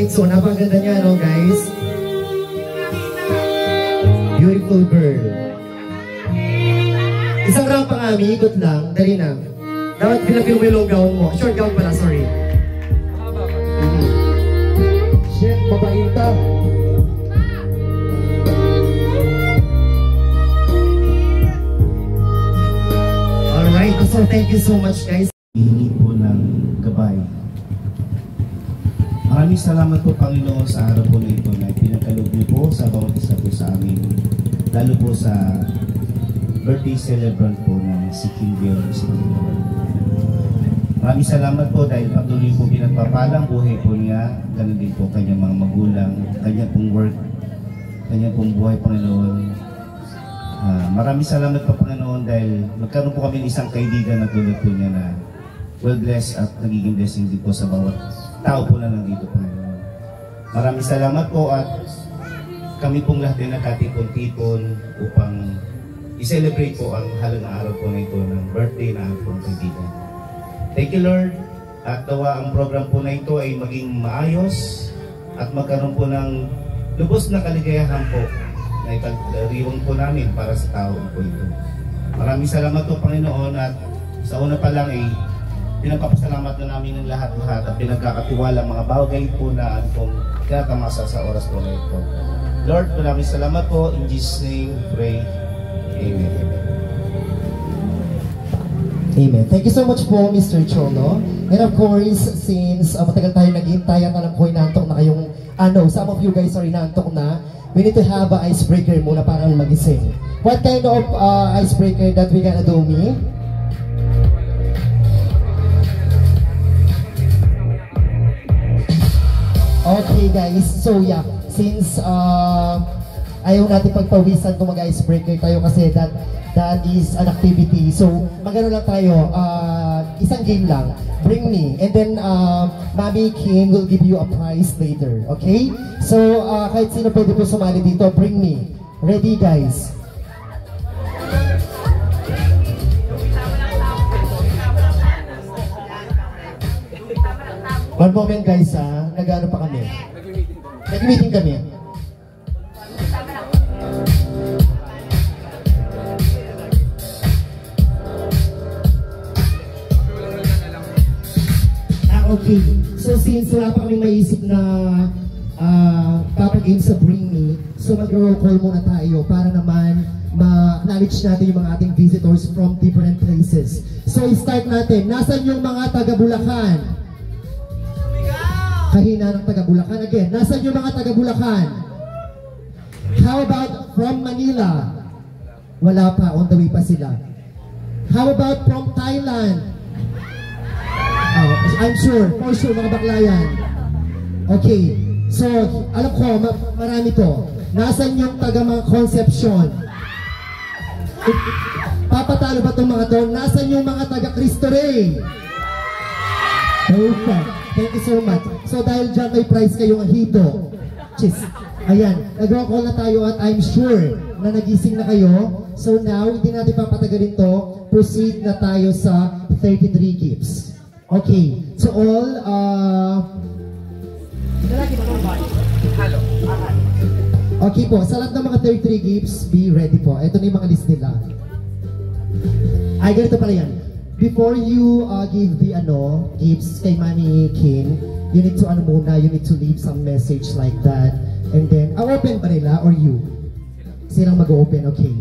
Alright, so napakaganda niya, no, guys? Beautiful girl. Isang round pa nga, ikot lang. Dali na. Dapat pinapil mo yung long gown mo. Short gown pala, sorry. Shit, babaita. Alright, so thank you so much, guys. Hihingi po ng gabay. Maraming salamat po, Panginoon, sa araw po na ito na pinagkaloob niyo po sa bawat isa po sa amin. Lalo po sa birthday celebrant po ng si King Bill. Maraming salamat po dahil patuloy po pinagpapalang buhay po niya. Ganun din po kanyang mga magulang, kanyang pong work, kanyang pong buhay, Panginoon. Maraming salamat po, Panginoon, dahil magkaroon po kami ng isang kaibigan na tulad po niya na well-blessed at nagiging blessing din po sa bawat tao po na nandito, Panginoon. Maraming salamat po at kami pong lahat din nagkatipon-tipon upang i-celebrate po ang halagang araw po na ito ng birthday na ang pong kaibigan. Thank you, Lord, at nawa ang program po na ito ay maging maayos at magkaroon po ng lubos na kaligayahan po na ipagdiriwang po namin para sa tao po ito. Maraming salamat po, Panginoon, at sa una pa lang ay pinagpapasalamat na namin ng lahat-lahat at pinagkakatiwala mga bagay po na pong tinatamasa sa oras po na ito. Lord, maraming salamat po. In Jesus' name, pray. Amen. Amen. Thank you so much po, Mr. Cholo. And of course, since matagal tayo naghihintay at alam ko inaantok na kayong, some of you guys are inaantok na, we need to have an icebreaker muna para magising. What kind of icebreaker that we gonna do, me? Okay guys, so yeah, since ayaw natin pagpawisan kung mag-icebreaker tayo kasi that is an activity. So, magano lang tayo, isang game lang, bring me, and then Mami Kim will give you a prize later, okay? So, kahit sino pwede po sumali dito, bring me. Ready guys? One moment guys nag-ano pa kami? Nag-meeting kami. Okay. So since wala pa kaming maisip na papag-game sa Bring Me, so mag-roll call muna tayo para naman ma-acknowledge natin yung mga ating visitors from different places. So i-start natin. Nasaan yung mga taga-Bulacan? Kahina ng taga-Bulacan. Again, nasaan yung mga taga-Bulacan? How about from Manila? Wala pa, on the way pa sila. How about from Thailand? I'm sure, for sure, mga baklayan. Okay, so, alam ko, marami to. Nasaan yung taga mga Concepcion? Papatalo ba itong mga to? Nasaan yung mga taga Cristo Rey? Perfect. Thank you so much. So dahil dyan may prize kayong hito. Cheers. Ayan, nag-roll call na tayo at I'm sure na nagising na kayo. So now, hindi natin papatagalin to. Proceed na tayo sa 33 gifts. Okay, so all, okay po, sa lahat ng mga 33 gifts, be ready po. Ito na yung mga list nila. Ay, ganito pala yan. Before you give the gifts kay Manny King, you need to you need to leave some message like that. And then, open pa nila or you? Silang mag-open, okay.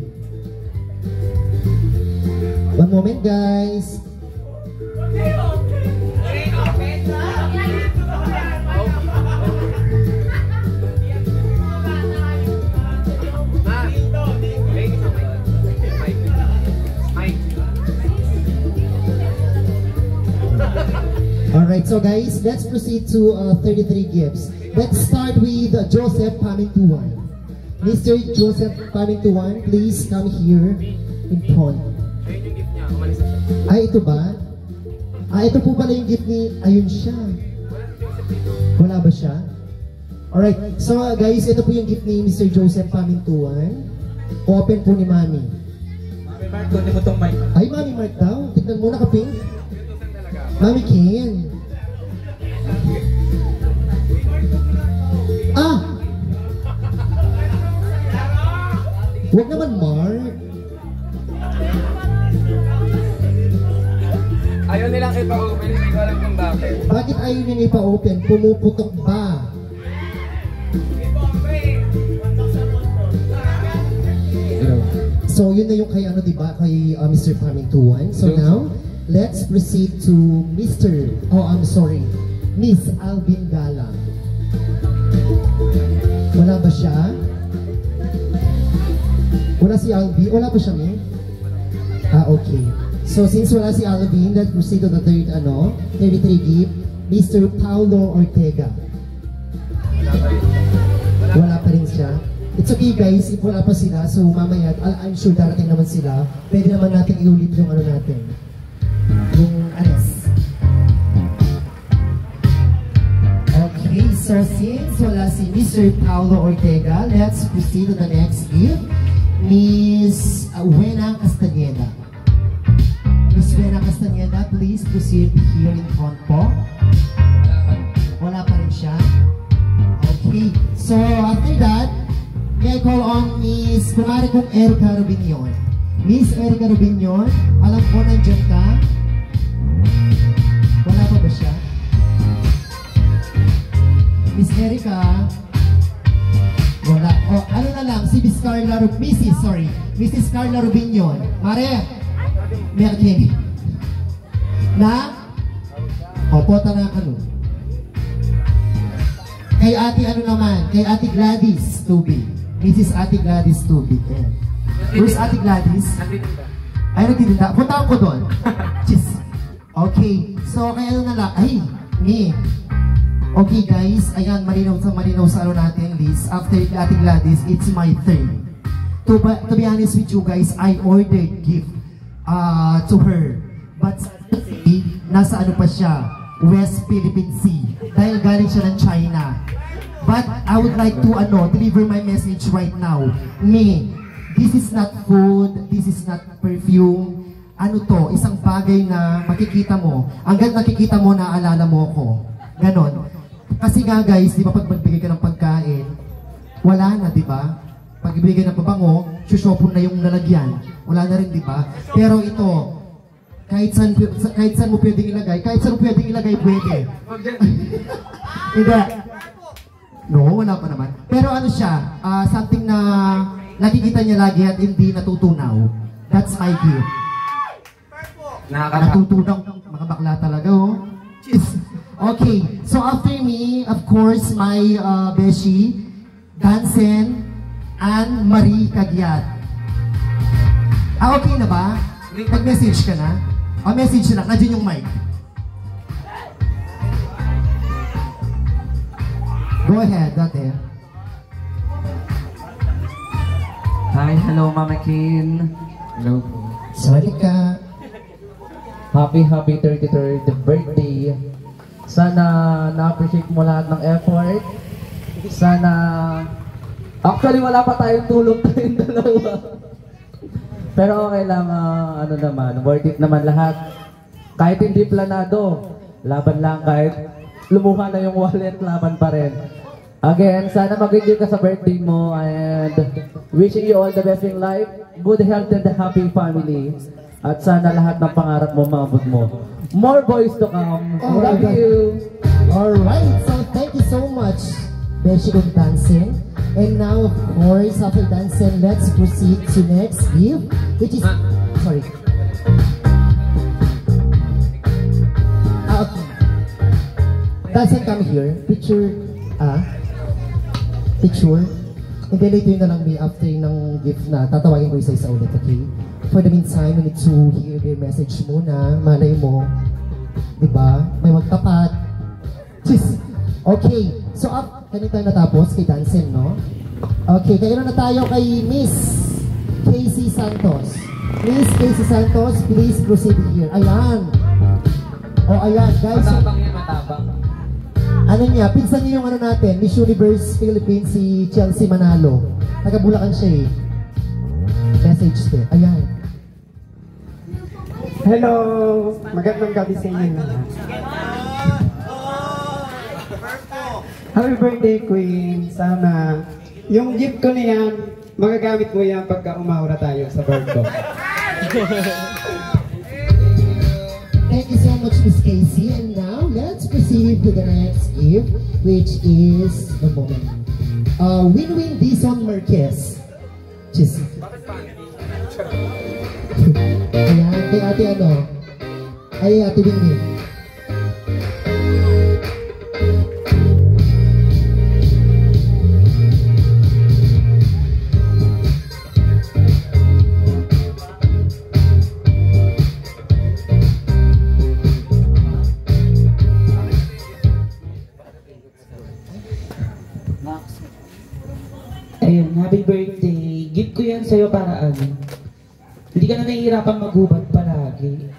One moment guys. Alright, so guys, let's proceed to 33 gifts. Let's start with Joseph Pamintuan. Mr. Joseph Pamintuan, please come here in front. Ay, ito ba? Ito po pala yung gift ni... Ayun siya. Wala ba siya? Alright, so guys, ito po yung gift ni Mr. Joseph Pamintuan. Open po ni Mami. Mami Mark, kunin mo tong mic. Ay, Mami Mark daw. Tignan muna ka, Pink. Mami Ken. Huwag naman, Mark. Ayaw nilang ipa-open, hindi ko alam kung bakit. Bakit ayaw niyang ipa-open? Pumuputok ba? So, yun na yung kay ano, diba? Kay Mr. Farming 21. So now, let's proceed to Mr. Oh, I'm sorry. Miss Alvin Galang. Wala ba siya? Wala si Alvin? Wala ba siya, May? Ah, okay. So, since wala si Alvin, let's proceed to the third, 33 gift. Mr. Paulo Ortega. Wala pa rin siya. It's okay guys, if wala pa sila, so mamaya, I'm sure darating naman sila. Pwede naman natin iulit yung ano natin. Yung anes. Okay, so since wala si Mr. Paulo Ortega, let's proceed to the next gift. Miss Wena Castañeda. Miss Wena Castañeda, please proceed here in front po. Wala pa rin siya. Okay, so after that, may I call on Miss, kumari kong Erica Rubinion. Miss Erica Rubinion, alam ko nandiyan ka. Wala pa ba siya? Miss Erica, wala. O, ano na lang, si Miss Carla, Mrs. Carla Rubinion. Mare, Merkin. Na? O, pota na ano. Kay ate ano naman, kay ate Gladys Tubig. Mrs. Ate Gladys Tubig. Where's Ate Gladys? Ay, nagtitinda. Punta ko doon. Cheers. Okay. So, kaya ano na lang. Ay, me. Okay guys, ayan, malinaw sa ano natin list. After Ate Gladys, it's my turn. To be honest with you guys, I ordered gift to her. But nasa ano pa siya? West Philippine Sea. Dahil galing siya ng China. But I would like to deliver my message right now. Me, this is not food, this is not perfume. Ano to, isang bagay na makikita mo. Hanggang nakikita mo, naaalala mo ko. Ganon. Kasi nga guys, di ba pag magbigay ka ng pagkain, wala na, di ba? Pag ibigay ng pabango, sushopon na yung lalagyan. Wala na rin, di ba? Pero ito, kahit saan mo pwedeng ilagay, pwede. Hindi. No, wala pa naman. Pero ano siya, something na nakikita niya lagi at hindi natutunaw. That's my gift. Natutunaw, mga bakla talaga, oh. Jeez. Okay, so after me, of course, my beshi, Dansen, and Marie Cagiat. Okay na ba? Nag-message ka na? Message na, nandiyan yung mic. Go ahead, dati. Hi, hello Mama Kin. Hello po. Sorry ka. Happy 33rd birthday. Sana na-appreciate mo lahat ng effort. Sana... Actually, wala pa tayong tulong tayong dalawa. Pero okay lang, ano naman, worth it naman lahat. Kahit hindi planado, laban lang kahit lumuha na yung wallet, laban pa rin. Again, sana mag-enjoy ka sa birthday mo and wishing you all the best in life, good health and a happy family. At sana lahat ng pangarap mo maabot mo. More boys to come. Love you! Alright, so thank you so much, Beshi kong dancing. And now, of course, after dancing, let's proceed to next gift, which is, sorry. Okay. Dancing, come here. Picture. Hindi, later na lang me after ng gift na tatawagin ko isa-isa ulit, okay? For the meantime, we need to hear their message muna. Malay mo, diba? May magtapat. Cheers! Okay, so kanina tayo natapos kay Dansen, no? Okay, kaya na tayo kay Miss Casey Santos. Miss Casey Santos, please proceed here. Ayan. O, ayan, guys. Matapang yan, matapang. Ano niya, pinsan niyo yung ano natin, Miss Universe Philippines, si Chelsea Manalo. Taga-Bulacan siya eh. Message ko. Ayan. Hello! Magandang gabi sa inyo. Happy birthday, Queen. Sana yung gift ko na yan, magagamit mo yan pagka umahura tayo sa barko. Thank you so much, Miss Casey. And now, let's proceed to the next gift, which is, one moment, Win-Win Dizon Marquez. Cheers. Ayan, kay ate ano? Ay, ate Win-Win. Ayun, happy birthday. Gift ko yan sa'yo para ano. Hindi ka na nahihirapan maghubad palagi.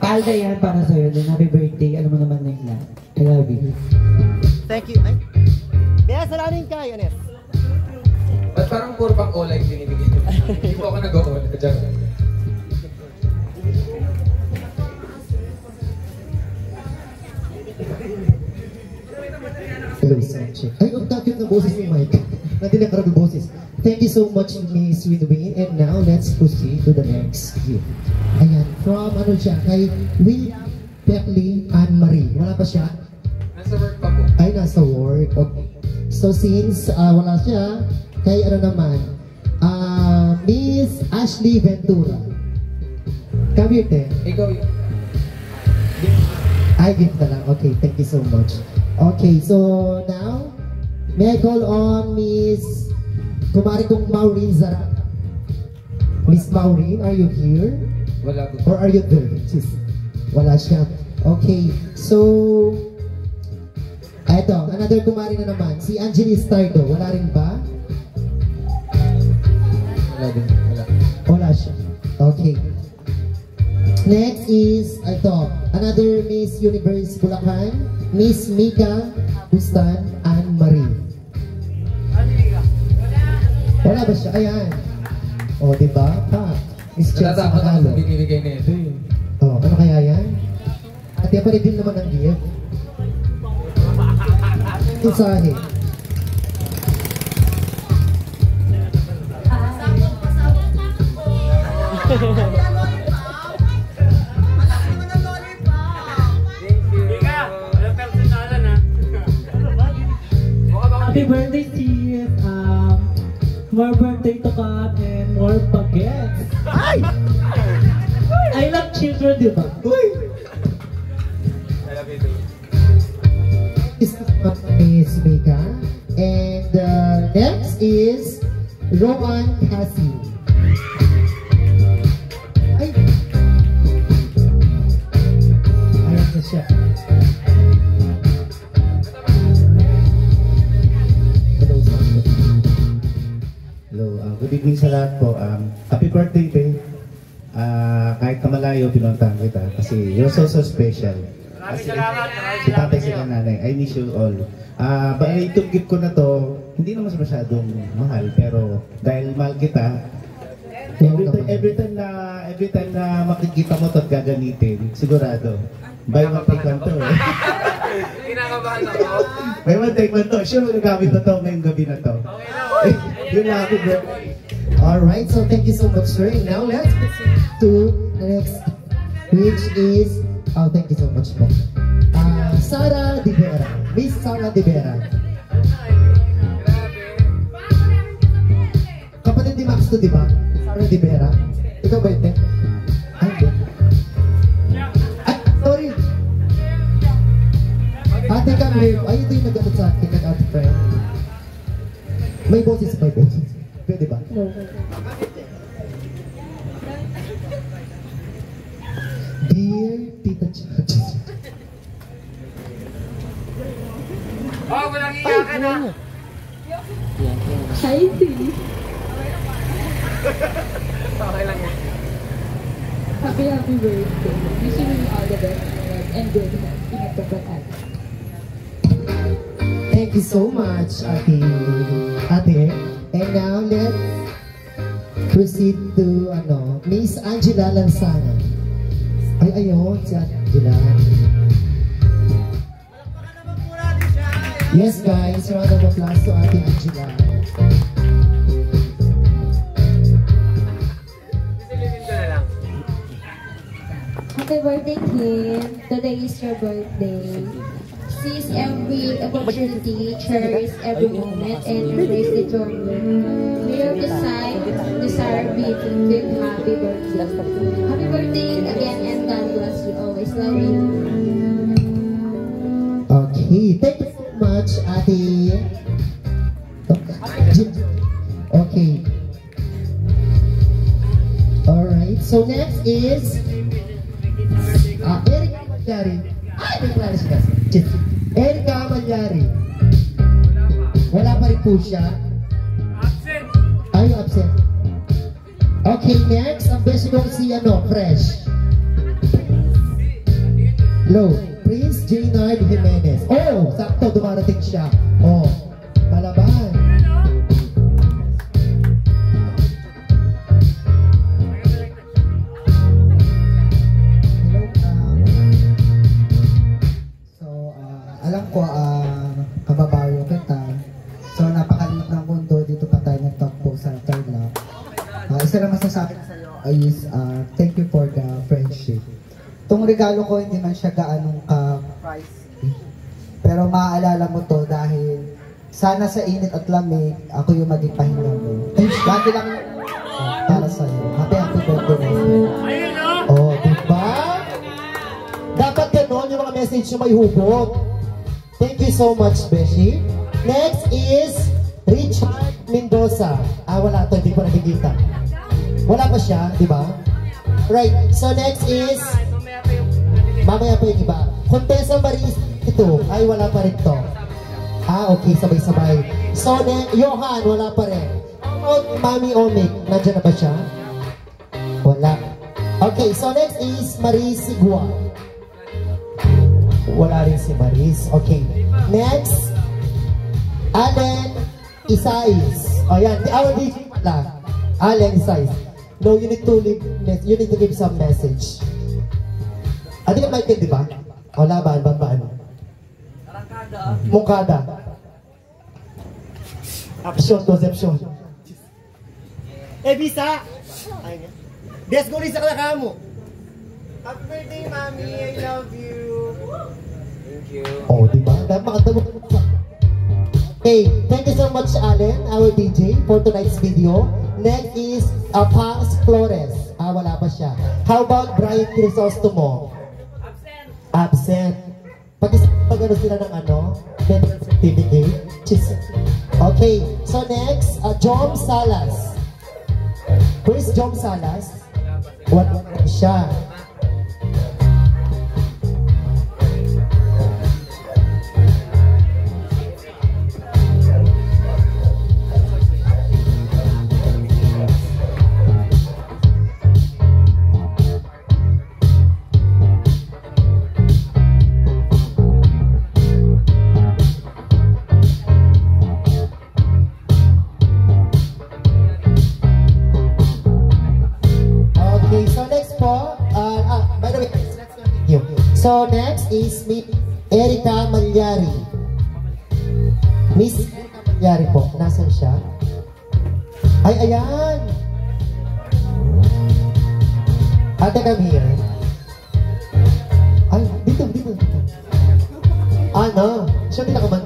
Palda yan para sa'yo. Then happy birthday. Alam mo naman na yun. I love you. Thank you. Ay, Bea, salamin ka, Yanes. Ba't parang puro pang olay binibigay niyo? Hindi po ako nag-o-olay. Diyan. Hello, sound check. Ay, ang takip na boses ni Mike. Natin ang karami boses. Thank you so much, Miss Winwin. And now, let's proceed to the next gift. Ayan, from ano siya, kay William Beckley Anne Marie. Wala pa siya? Nasa work pa po. Ay, nasa work. Okay. So, since wala siya, kay ano naman, Miss Ashley Ventura. Come here, te. Ikaw yun. I gift na lang. Okay, thank you so much. Okay, so now, may I call on Miss Kumari kong Maureen Zara. Miss Maureen, are you here? Wala po. Or are you there? Jeez, wala siya. Okay, so, eto, another Kumari na naman. Si Angelie Stardo, wala rin ba? Wala din. Wala. Wala siya. Okay. Next is, ito, another Miss Universe Bulacan, Miss Mika Bustan Anne Marie. Wala ba siya? Ayan. O, diba? Pa. Miss Chelsea Natatakot ako Manalo. sa binibigay na ito eh. O, ano kaya yan? At yan pa rin din naman ang gift. Isahe. Happy birthday, sis. More birthday to come and more baguettes. Ay! I love children, di ba? Uy! This is Miss Mika. And next is Roman Cassie. Ay! Ayan na siya. Hello, good evening sa lahat po. Happy birthday, Be. Kahit na malayo, pinuntahan kita kasi you're so special. Kasi si tatay sila nanay, I miss you all. Bali, itong gift ko na to, hindi naman masyadong mahal, pero dahil mahal kita, every time na makikita mo to at gagamitin, sigurado, buy one take one to. Kinakabahan ako. Buy one take one to. Sure, magagamit na to ngayong gabi na to. Yun lang ako, bro. Alright, so thank you so much, sir. And now let's proceed to the next, which is, oh, thank you so much po. Sara De Vera. Miss Sara De Vera. Kapatid ni Max to, di ba? Sara De Vera. Ikaw ba ito? Ay, hindi. Ay, sorry. Ate kami, ay ito yung nag-agot sa akin, nag-out friend. May boses, may boses. Pwede ba? Dear Tita Chacha. Oh, walang iyakan na. Hi, sis. Okay lang yan. Happy birthday. Wishing you all the best and good health. Ingat ka pa. Thank you so much, Ate. Ate. And now let's proceed to Miss Angela Lansana. Ay, ayun, si Angela. Yes, guys, round of applause to Ate Angela. Happy birthday, Kim. Today is your birthday. Seize every opportunity, cherish every moment, and embrace the journey. May your desire be fulfilled. Happy birthday. Happy birthday again, and God bless you always. Love you. Okay, thank you so much, Ate. Okay. Alright, so next is Erica Malyari. Ay, may klaro siya. Erica Malyari. Wala pa rin po siya. Absent. Ay, absent. Okay, next, ang best ko si Fresh. Hello, Prince Jaynard Jimenez. Oh, sakto, dumarating siya. Oh, palaban. Alam ko, kababayo kita. So, napakaliit ng mundo. Dito pa tayo nagtagpo sa third love. Isa lang masasabi ko sa'yo is, thank you for the friendship. Itong regalo ko, hindi man siya gaanong ka-pricey. Pero maaalala mo to dahil sana sa init at lamig, ako yung maging pahinga mo. Lagi lang para sa'yo. Happy birthday. Oh, diba? Dapat ganon yung mga message yung may hugot. Thank you so much, Beshi. Next is Richard Mendoza. Wala to, hindi ko nakikita. Wala pa siya, di ba? Right, so next is mamaya pa yung iba. Contessa Maris, ito. Ay, wala pa rin to. Okay, sabay-sabay. So, Johan, wala pa rin. Mami Omic, nandiyan na ba siya? Wala. Okay, so next is Maris Sigua. Wala rin si Maris. Okay. Next, Allen Isais. O yan, our DJ lang. Allen Isais. No, you need to give some message. Di ka Michael, di ba? O laban, babaan. Mungkada. Action, conception. Bisa! Des, go rin sa kalakamo. Happy birthday, Mami. I love you. Oh, diba? Okay, thank you so much, Allen, our DJ, for tonight's video. Next is Paz Flores. Wala pa siya. How about Brian Crisostomo? Absent. Pag-ano sila ng medical certificate. Okay, so next, Jom Salas. Who is Jom Salas? Wala pa siya. So next is Miss Erica Malyari. Miss Erica Malyari po. Nasaan siya? Ay, ayan! Ate, come here. Ay, dito. Siya pinakaman.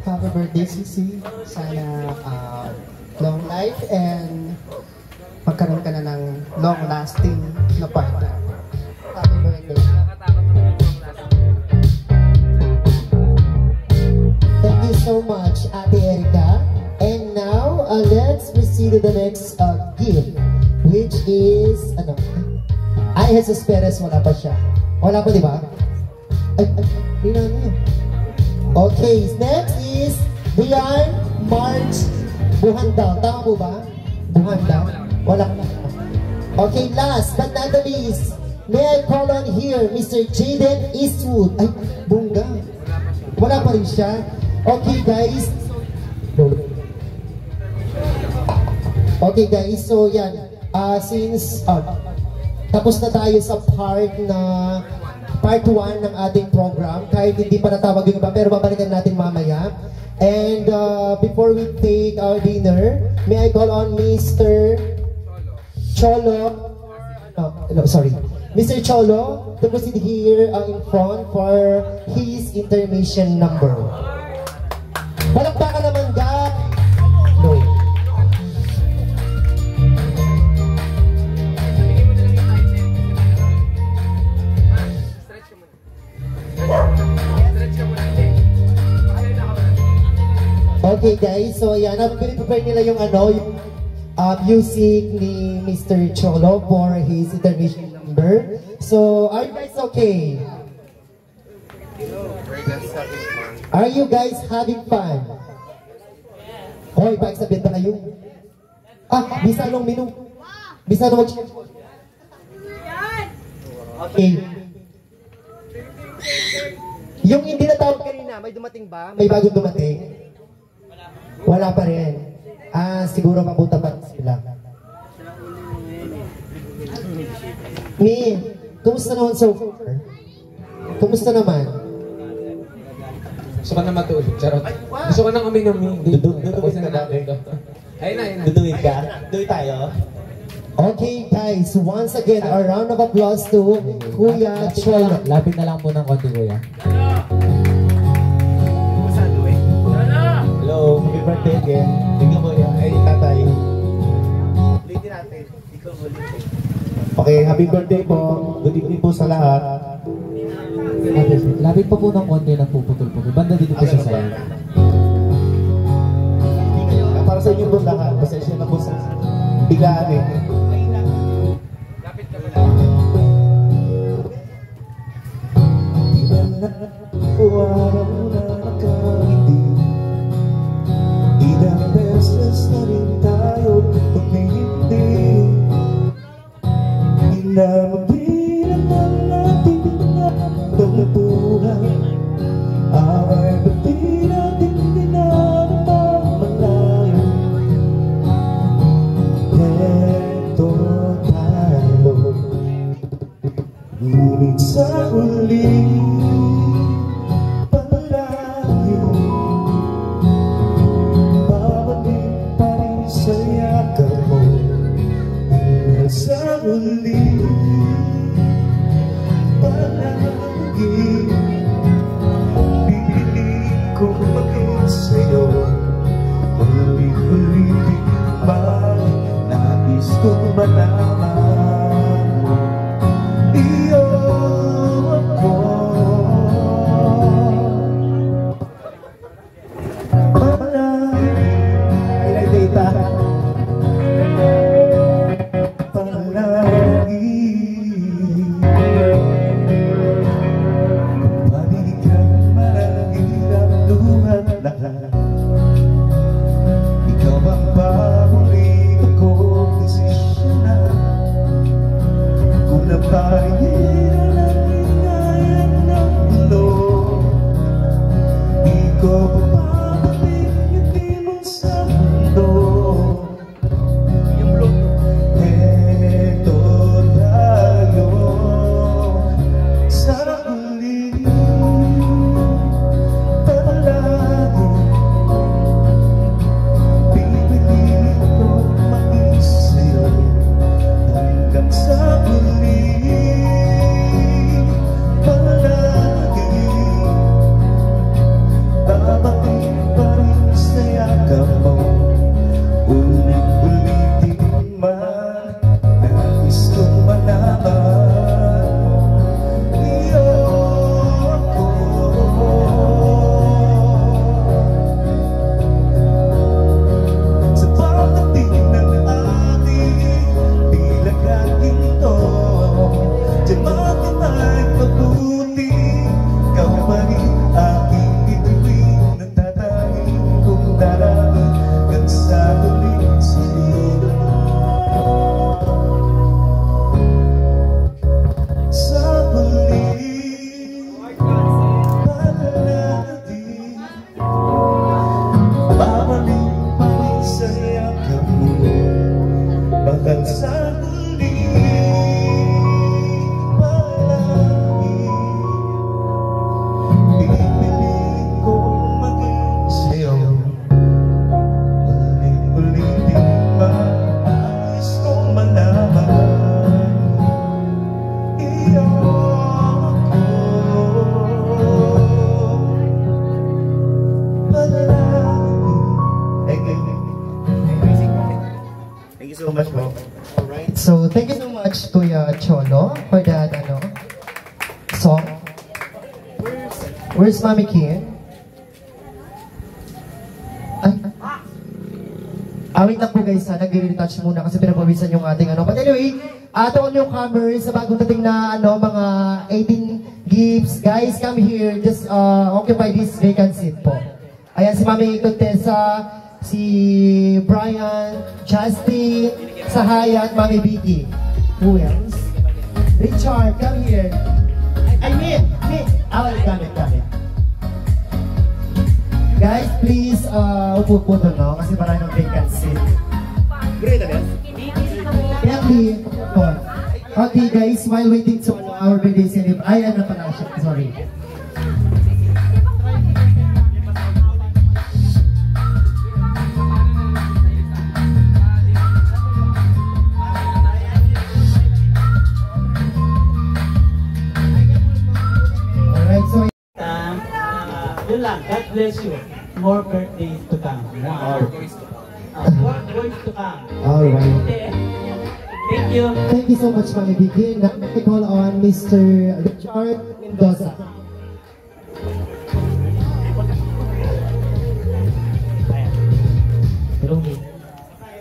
Happy birthday, Sisi. Sana long life and magkaroon ka na ng long-lasting na partner. Happy birthday. Thank you so much, Ate Erica. And now, let's proceed to the next gift, which is, Ay, Jesus Perez, wala pa siya. Wala pa, di ba? Okay, next is Dian March Buhandal. Tama po ba? Buhandal? Wala pa. Okay, last but not the least, may I call on here Mr. Jaden Eastwood. Ay, bungga. Wala pa rin siya. Okay, guys. Okay, guys. So, yan. Since tapos na tayo sa part 1 ng ating program, kahit hindi pa natawag yung iba, pero babalikan natin mamaya. And before we take our dinner, may I call on Mr. Cholo, no, sorry. Mr. Cholo, to proceed here in front for his intermission number. Palakpakan naman, guys! No. Okay guys, so yan, prepare nila yung yung music ni Mr. Cholo for his intermission number. So, are you guys okay? Are you guys having fun? Hoy, pakisabihin ba kayo? Bisa nung minu. Bisa nung okay. Yung hindi natawag kanina, may dumating ba? May bagong dumating? Wala pa rin. Siguro mabuta pa sila. Kumusta naman so far? Kumusta naman? Gusto ko na matulog, charot. Gusto ko nang uminom. Duduin ka dati. Ayun na. Duduin ka? Duduin tayo? Okay guys, once again, a round of applause to Kuya Cholo. Lapit na lang po ng konti, kuya. Hello, happy birthday again. Tingnan mo yan. Ay, tatay. Ulitin natin. Ikaw ulitin. Okay, happy birthday po. Good evening po sa lahat. Lapit pa po ng konti ng puputol-putol. Banda dito po sa sayo. Para sa inyo po lahat. Pasensya na po sa biglaan eh. Lapit ka pala. Araw na nakangiti. Ilang beses na rin tayo pag-ibig. Hindi na mabilang ng ating mga paglabuhan. Away ba't di natin dinamamalayan? Heto tayo, ngunit sa huli sa huli, palagi pipiliin ko maging sa'yo. Huli-huli ba nais kong malaman mo? Iyo ako palagi. Ay, data. Ikaw ang paborito kong desisyonan. Kung napahiran ang hingayan ng mulo, di ko papapabig yung timon sa mundo. Heto tayo sa huli. Sa huli, palagi Thank you so much po. Alright, so thank you so much Kuya Cholo for that song. Where's Mami Kim? Wait lang po guys, nag-retouch muna kasi pinapawisan yung ating But anyway, to all newcomers sa bagong dating na mga 18 gifts, guys, come here, just occupy this vacant seat po. Ayan, si Mami Contessa, si Brian, Justin, Sahaya, at Mami Vicky. Who else? Richard, come here. Meet. Gamit. Guys, please, upo po doon, no? Kasi marami ng vacant seat. Okay, guys, while waiting to our birthday celebration, ano pala siya? Sorry. Alright, so Yun lang, God bless you. More birthdays to come. More boys to come. alright. Thank you. Thank you so much, Mami Vicky. Now, I call on Mr. Richard Mendoza. Hello,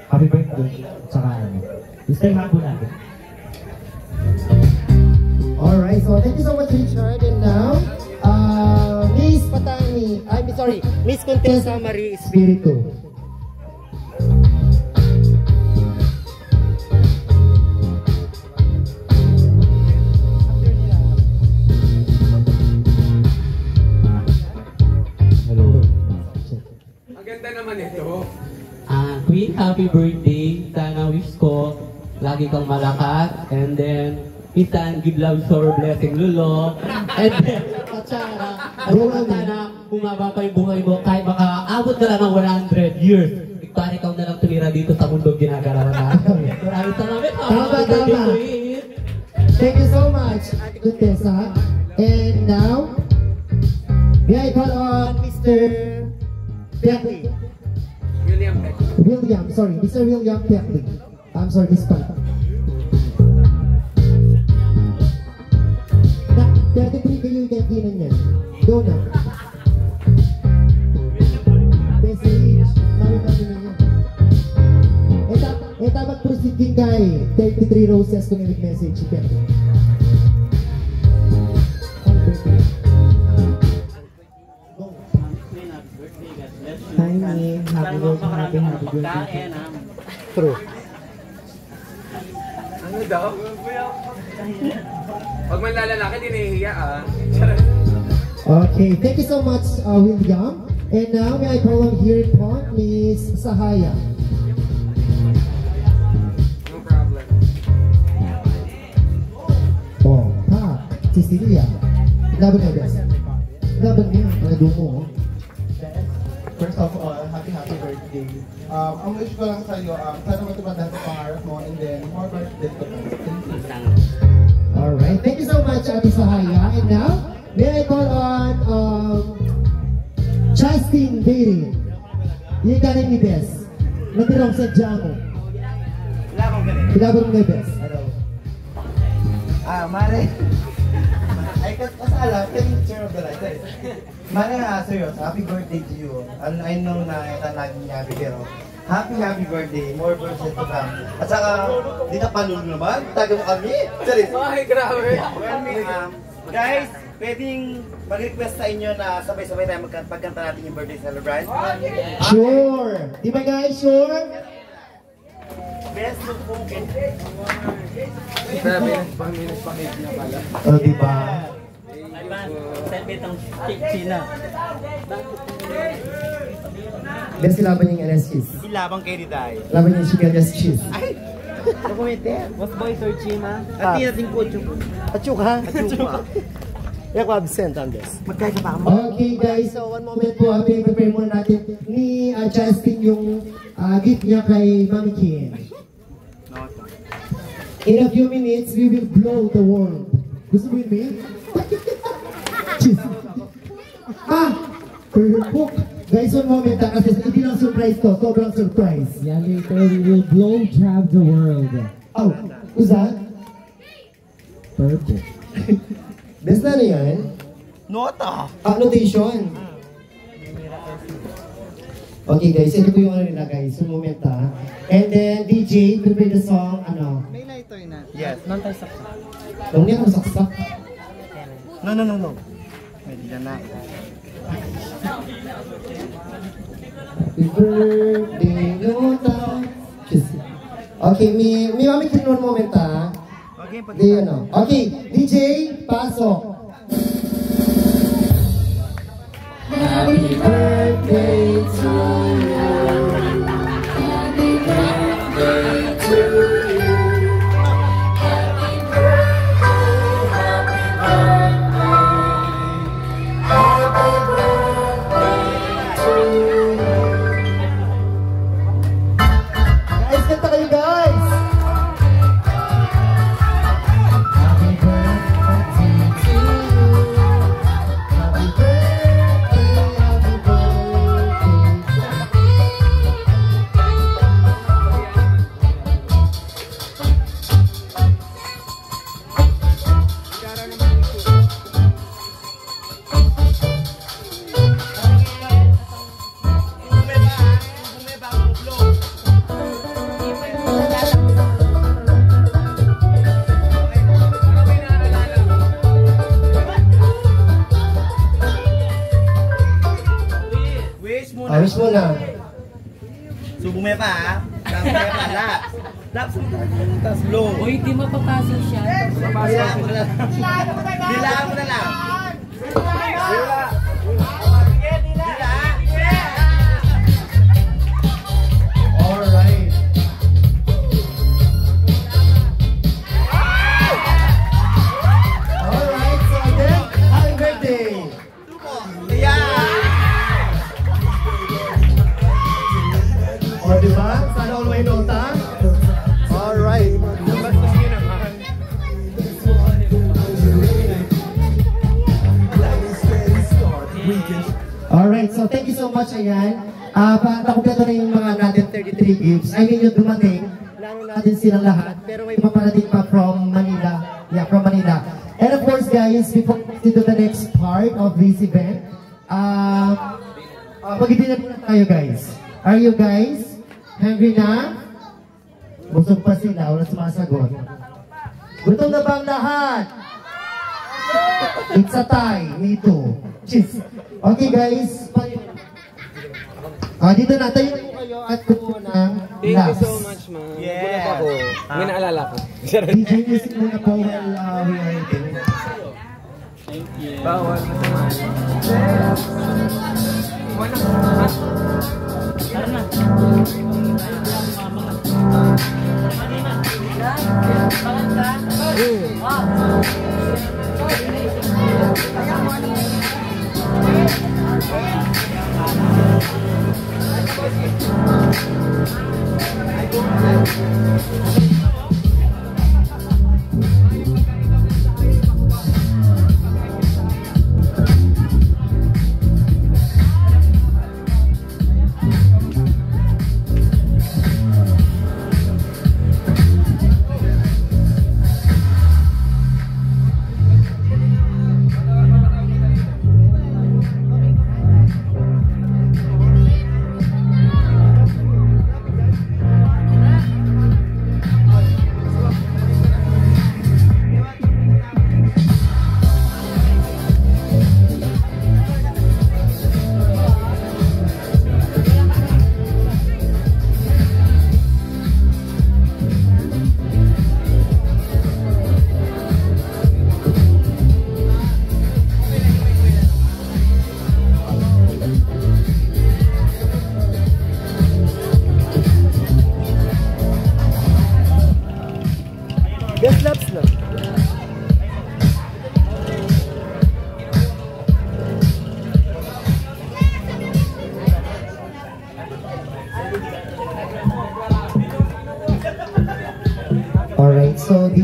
happy birthday. Tsaka stay humble natin. Alright, so thank you so much, Richard. And now, Miss Patani, Miss Contessa Marie Espiritu. Hello. Ang ganda naman ito. Queen, happy birthday. Sana wish ko lagi kang malakas. And then, Itan, give love, shower, blessing, Lulo. And then, Patsara, sana bumaba pa yung buhay mo kahit makaabot ka lang ng 100 years. Pare ikaw na lang tumira dito sa mundo ginagalawan natin. Maraming salamat. Tama. Thank you so much, Ate Contessa. And now, may I call on Mr. Beckley. Mr. William Beckley. I'm sorry, Miss Pat. 33 kayo yung kaikinan niya. Go na. Message. Kami na niya. Dapat proceed din kay 33 roses kung nag-message. Hi, Ni. Happy birthday. True. Ano daw? Pag man lalaki, di nahihiya Okay, thank you so much, William. And now, may I call on here po, Miss Sahaya. No problem. Cecilia. Laban na guys. Laban niya, mga dumo. First of all, happy birthday. Ang wish ko lang sa'yo, sana matupad natin pangarap mo and then more birthday to come. Thank you. Alright, thank you so much, Ate Sahaya. And now, may I call on Justin Berry. Yung kanang ni Bes. Natirong sa Jamo. Ilaban mo na Bes. Mare. Ay, kasala, picture of the light. Mare, seryoso, happy birthday to you. I know na ito laging happy, pero happy birthday. More birthday to come. At saka, di na panulong naman. Taga mo kami. Seryoso. Ay, grabe. Guys, pwedeng mag-request sa inyo na sabay-sabay tayo pagkanta natin yung birthday celebrant. Sure! Di ba guys, sure? Best look po. Grabe, pang-minus pang-8 na pala. O, di ba? Bes, laban yung LS cheese. Ilabang kay Riday. Laban yung chicken cheese. Ay! Dokumenter. Boss boy, Sir Chima. At tinating po, Achuka. Eko absent, Andes. Magkaya pa mo. Okay guys, so one moment po, prepare muna natin ni Justin yung gift niya kay Mami Kim. In a few minutes, we will blow the world. Gusto mo yun, May? Cheese. Perfect. Guys, one moment kasi hindi lang surprise to, sobrang surprise. Yeah, later we will blow job the world. Oh, who's that? Perfect. Best na yan? Nota! Notation. Okay guys, ito po yung ano nila guys, yung moment ha. And then DJ, prepare the song, ano? May lighter na. Yes. Non-tayo-saksak. Huwag niya kang saksak. No. May diyan na. Happy birthday, Nota. Okay, may mami kinuha moment ha. Okay, Di yun o. Okay, DJ, pasok. Happy birthday to you. Happy birthday to you. Happy birthday, happy birthday. Happy birthday to you. Guys, kanta kayo guys. Happy birthday to you. Happy birthday, happy Wish muna. Wish mo na. Subo mo pa ha. Laps mo pa. Laps. Laps mo pa. Tapos blow. Uy, di mapapasok siya. Bilaan mo na lang. Bilaan mo na lang. Alright. Alright, so then, happy birthday. O, diba? Sana all may nota? Alright. Alright, so thank you so much, ayan. Nakumpleto na yung mga natin 33 gifts. I mean, yung dumating, laro natin silang lahat, pero may paparating pa from Manila. Yeah, from Manila. And of course, guys, before we proceed to the next part of this event, mag-dinner muna tayo, guys. Are you guys hungry na? Busog pa sila, wala sumasagot. Gutom na bang lahat? It's a tie, me too. Cheers. Okay guys, dito na, tayo po kayo at kumuha ng Thank you laughs. so much, man. Nagulat ako. May naalala ko. DJ music muna po while we are eating. Bawal.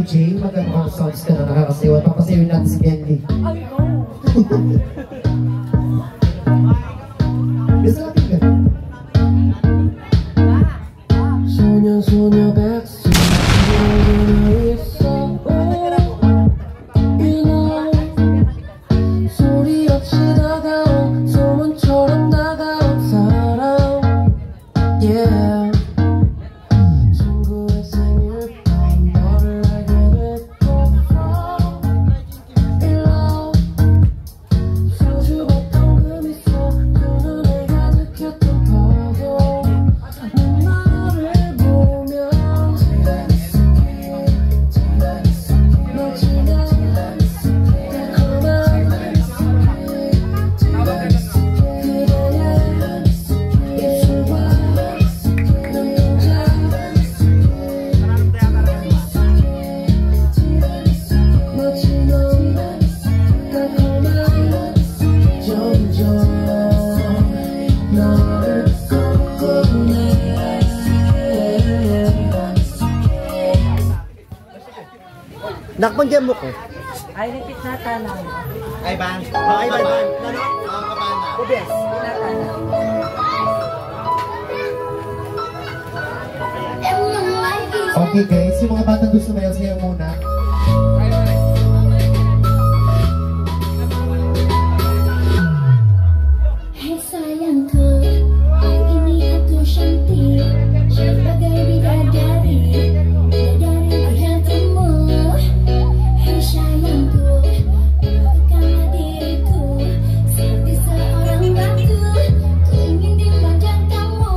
MJ, magandang sounds ka na nakakasayaw. Papasayaw natin si Kenley. Gusto natin ka? 소녀 백수 있어 You know 소리 없이 다가온 소문처럼 다가온 사람 Yeah 친구의 생일 밤 너를 알게 됐고 In love 수줍었던 그 미소 두 눈에 가득했던 파도 너를 보면 멋지다 달콤한 그대의 입술과 눈동자 멋진 넌 달콤한 점점 너를 꿈꾸네 Nakpangyan mo ko. Ay, repeat na tanong. Ay, ban. Ay, ban. Ano? Kapan na. Obes. Okay guys, yung mga batang gusto mayaw sayaw muna. Hai sayangku, ini aku cantik, sebagai bidadari, bidadari di hatimu. Hai sayangku, lupakanlah diriku, seperti seorang batu, ku ingin dipandang kamu.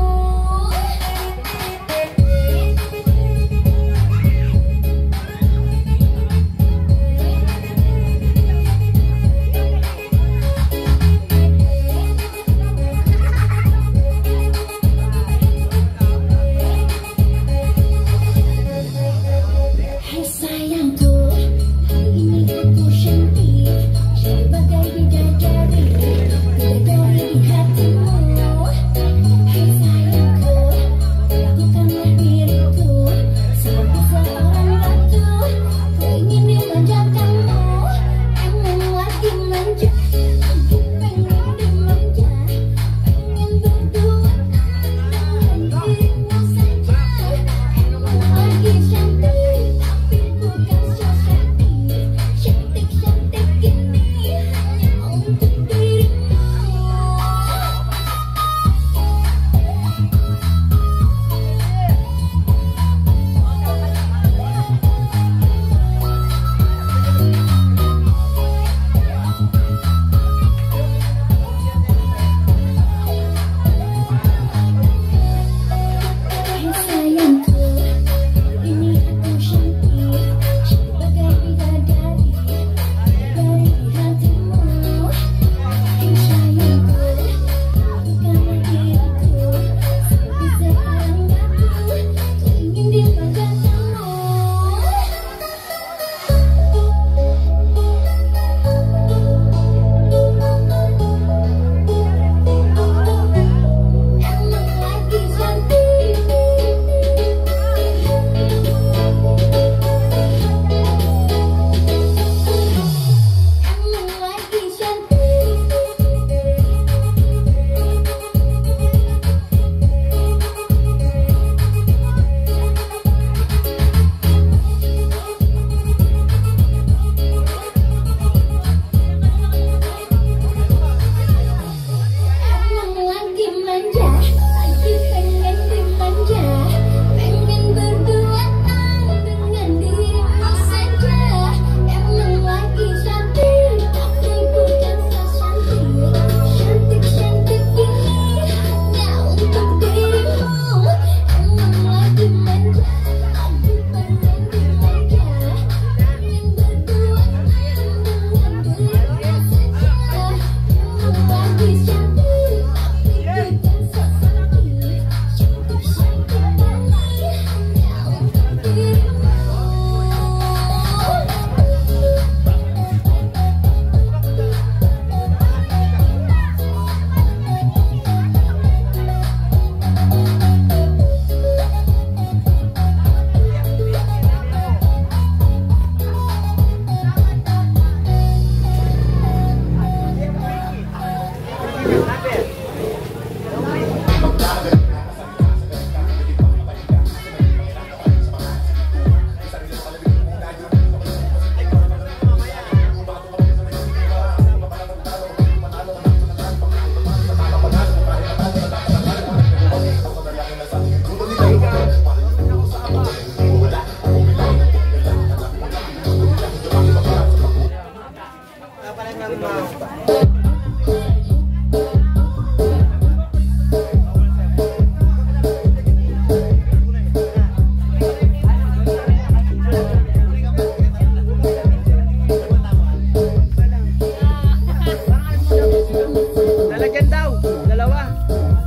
Lalagyan daw. Dalawa.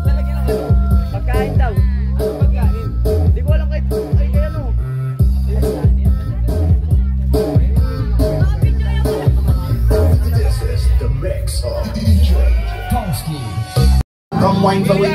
Lalagyan lang. Pagkain daw. Ano pagkain? Hindi ko alam kay ano. This is the mix of DJ Tomsky. Come wine for me.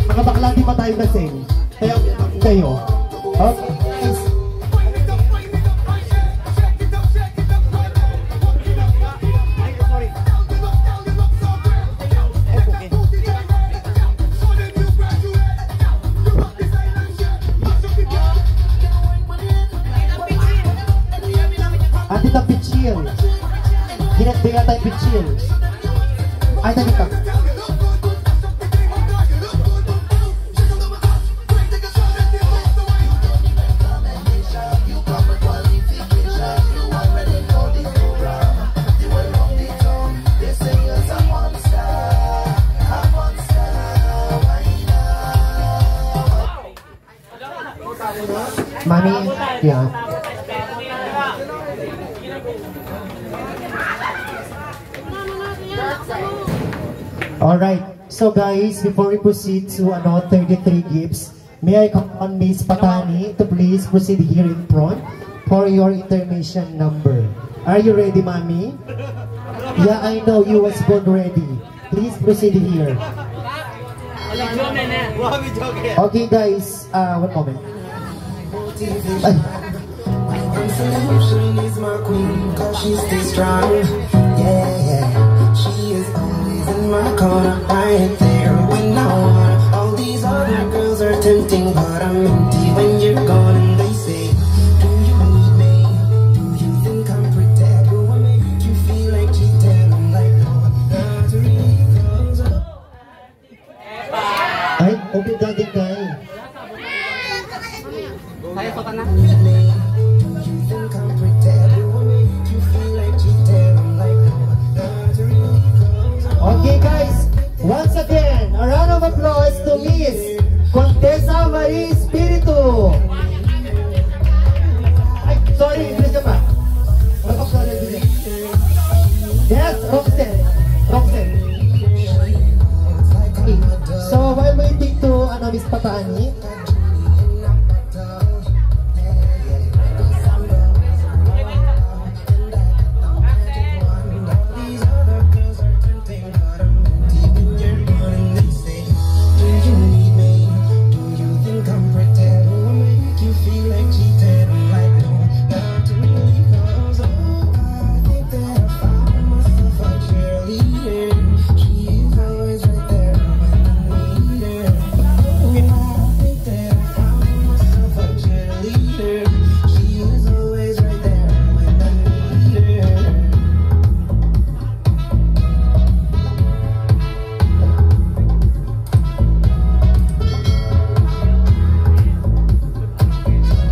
Mga bakla, di ba tayo lasing? Kaya kayo. Okay. Ati na pichil. Ginagbiga tayo pichil. Ay, tadi ka. Mami, yeah. Alright, so guys, before we proceed to 33 gifts, may I come on Miss Patani to please proceed here in front for your intermission number. Are you ready, Mami? Yeah, I know you was born ready. Please proceed here. Okay guys, one moment. Solution is my queen, cause she stays strong. Yeah, yeah. She is always in my corner, right there when I want. All these other girls are tempting, but I'm empty when you're gone. And they say, do you need me? Do you think I'm pretty? Do I make you feel like cheating? I'm like, no, not really, cause Ay, open dating guy. Kaya ko ka na. Okay guys, once again, a round of applause to Miss Contessa Marie Espiritu. Ay, sorry, English ka pa. Yes, Roxanne. Roxanne. Okay. So while waiting to Miss Patani,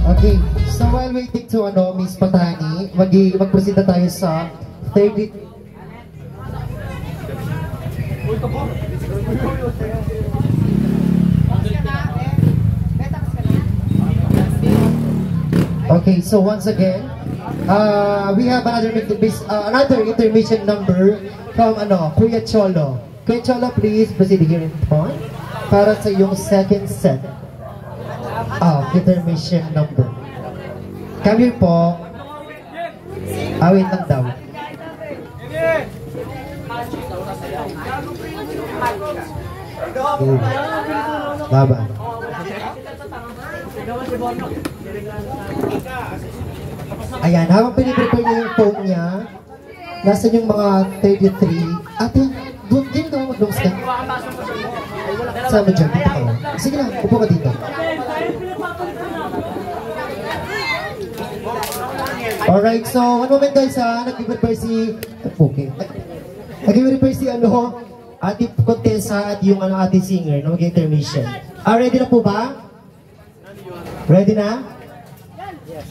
okay, so while waiting to Miss Patani, mag-proceed na tayo sa 30. Okay, so once again, we have another intermission number from Kuya Cholo. Kuya Cholo, please proceed here in front para sa iyong second set of intermission number. Come here po. Wait lang daw. Laban. Ayan, habang piniprepare niya yung phone niya, nasa yung mga 33. Ate, doon din daw mag-lungs ka. Sama dyan, dito ka. Sige lang, upo ka dito. Alright, so one moment guys ha, nag-prepare si... Okay. Nag-prepare si ating contessa at yung ating singer na mag-intermission. Ready na po ba? Ready na? Yes.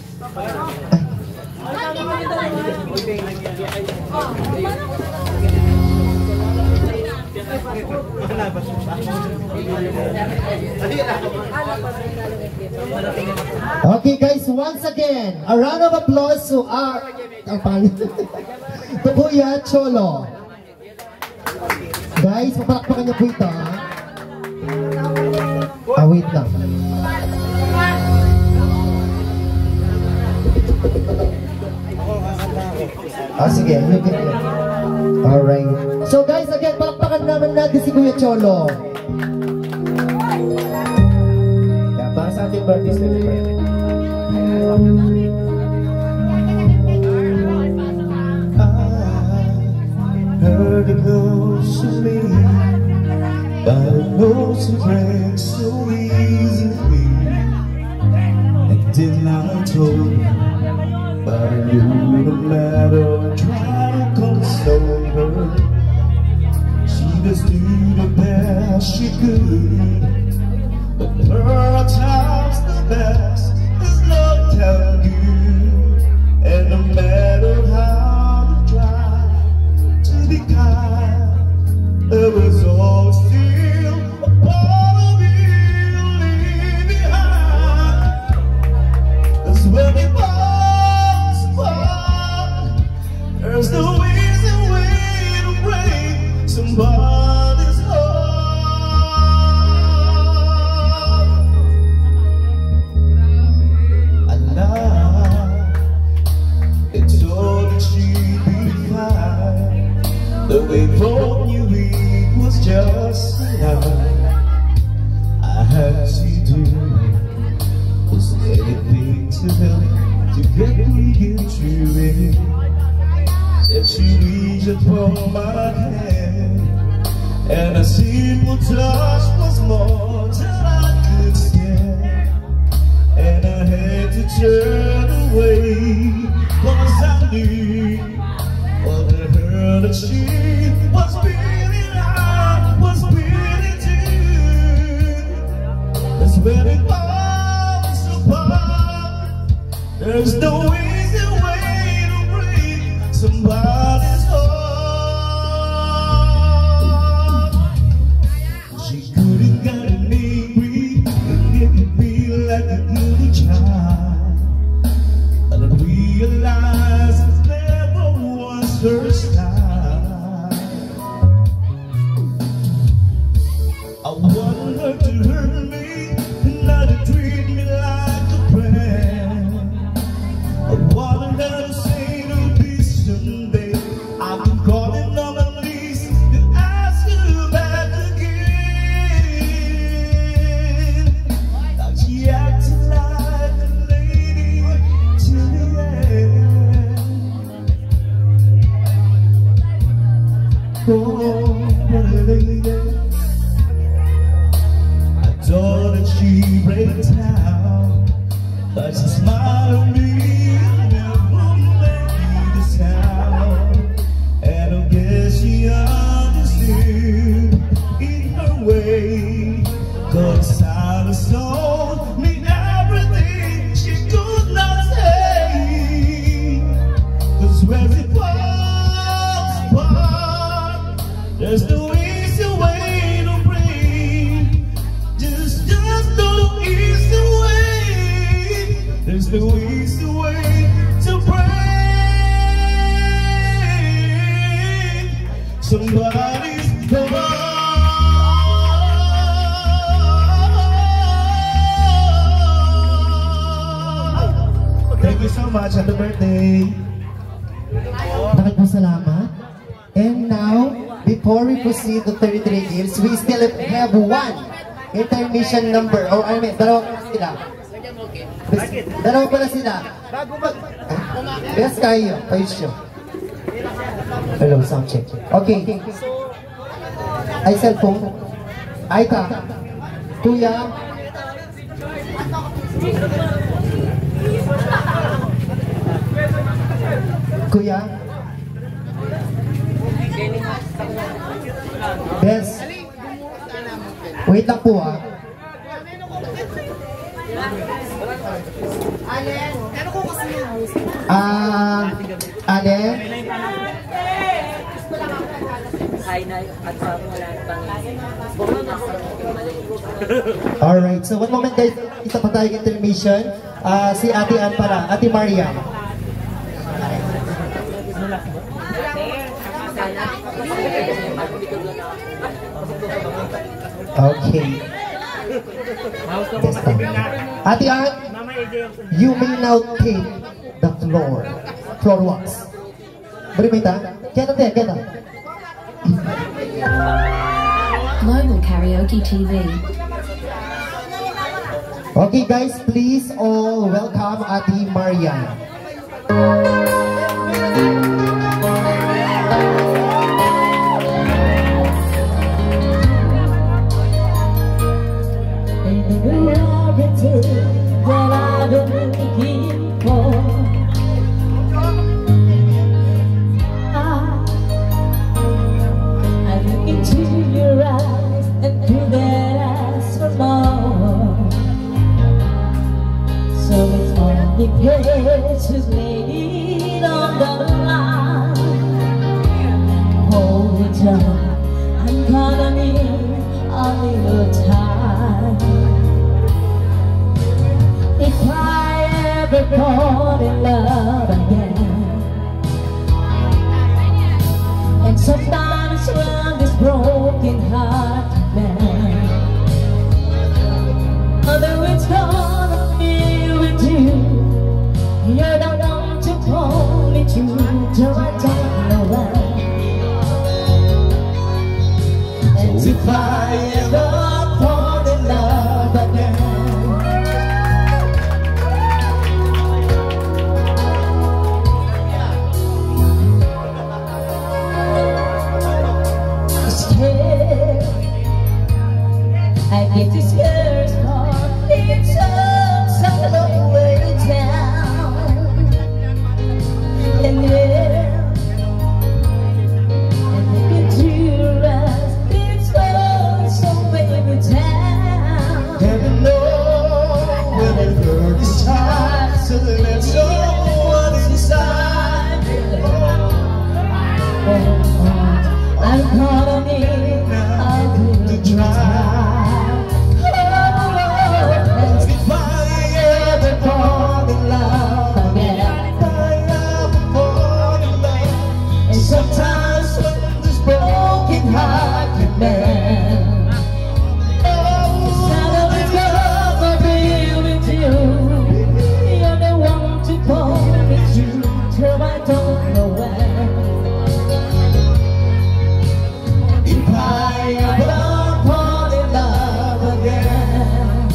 Okay guys, once again, a round of applause to our to Kuya Cholo. Guys, papalakpakan niyo po ito. Wait lang. Sige, you get it. Alright. So guys, again, palakpakan naman natin si Kuya Cholo. Para sa ating birthday celebration. I heard it goes to me, but it knows to break so easily. And did not told me, but I knew no matter try to console her. She just do the best she could. But there are times the best is not telling you. And no matter how you try to be kind, there was always still a part of you leave behind. 'Cause when it falls apart, there's no easy way to break somebody's heart. The way from you it was just enough. I had to do was anything to help to get me through it. That you reached upon my hand, and a simple touch was more than I could stand. And I had to turn away, 'cause I knew what I heard that she was feeling, I was feeling too. That's when it falls apart. There's no easy way to break somebody's heart. She could have gotten angry and made me feel like a guilty child, but I realized it's never was her style. I wanted her to hurt me and not to treat me like a friend. I wanted her to say to me someday I've been calling on my knees and ask her back again. Now she acted like a lady till the end. Oh, what a lady. I thought that she'd break down, but she smiled at me and never made the sound. And I guess she understood in her way, 'cause silence told me everything she could not say. 'Cause when it falls apart, there's no easy way to break. Just no easy way. There's no easy way to break somebody's heart. Thank you so much. Happy birthday. Salamat. And now, before we proceed to 33 games, we still have one intermission number. Or I mean, dalawa pa sila. Dalawa pala sila. Yes, kayo. Ayos yun. Hello, sound check. Okay. Ay, cellphone. Ay, ka. Kuya. Kuya. Bes. Wait lang po ah. Ale? Alright, so one moment guys, isa pa tayong intermission. Si Ate Ann pala, Ate Maria. Okay. Ate Ann, you may now take the floor. Floor walks. Beri minta, kaya na. Global Karaoke TV. Okay guys, please all welcome Ate Maria. That I've been looking for. I look into your eyes and feel that I ask for more. So it's only precious laid on the line. Hold on, I'm gonna need a little time. If I ever fall in love again, and sometimes when this broken heart mends, although it's gonna be with you, you're the one to hold me to, till I don't know when. And if I ever fall in love again, I get this scared heart, it's so long way down. And then look into your eyes, it's so way down. Heaven knows when it hurt this time, so let's know what's inside. I'm gonna need to try. If I ever fall in love again, if I ever fall in love, And sometimes when this broken heart can mend, sound of it's gonna be with you. You're the one to call me to, till I don't know when. if I ever fall in love again,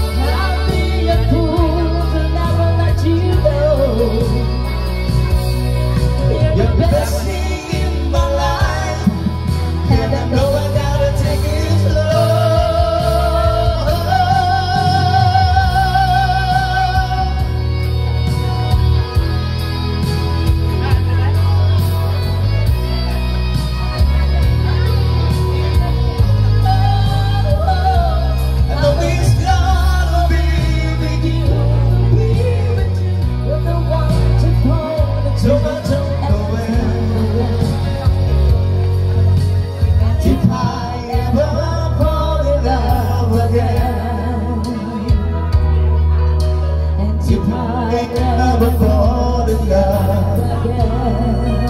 I'll be a fool to never let you go. You're you're the the best best thing in my life, and I know I gotta take it slow. I know it's gonna be with you, You're the one to call me to, so I don't know when. If I ever fall in love again, and if I ever fall in love, again.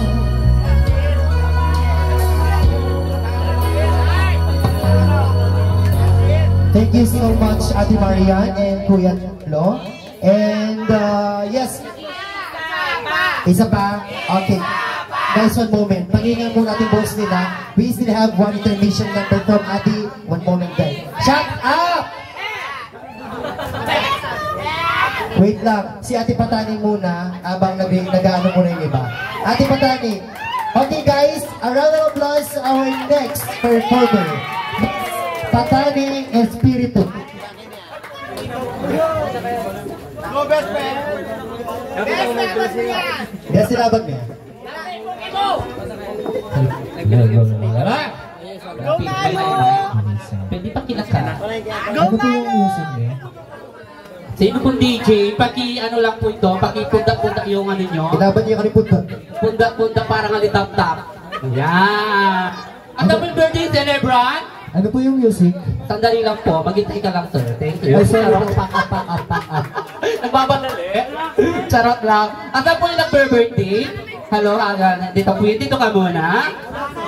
Thank you so much Ate Maria and Kuya Lo. And yes. Isa pa? Okay. Guys, one moment. Pakinggan muna natin boss nila. We still have one intermission number from Adi. One moment guys. Shut up! Wait lang. Si Ate Patani muna habang nag-ano muna yung iba. Ate Patani. Okay guys, a round of applause to our next performer. Patani Espiritu. Go best man! Yes, silabag niya. Pwede pa kinaka. Ano po yung music niya? Sino pong DJ? Ano lang po ito, paki-pundak-pundak yung ano nyo. Kinaban niya kanipundak. Pundak-pundak parang alitap-tap. Yan. Ang double birthday celebrant. Ano po yung music? Sandali lang po, maghintay ka lang sir. Thank you. Ay, sorry. Nagbabanali. Charot lang. Asa po yung nag-birthday? Hello, dito po yun. Dito ka muna.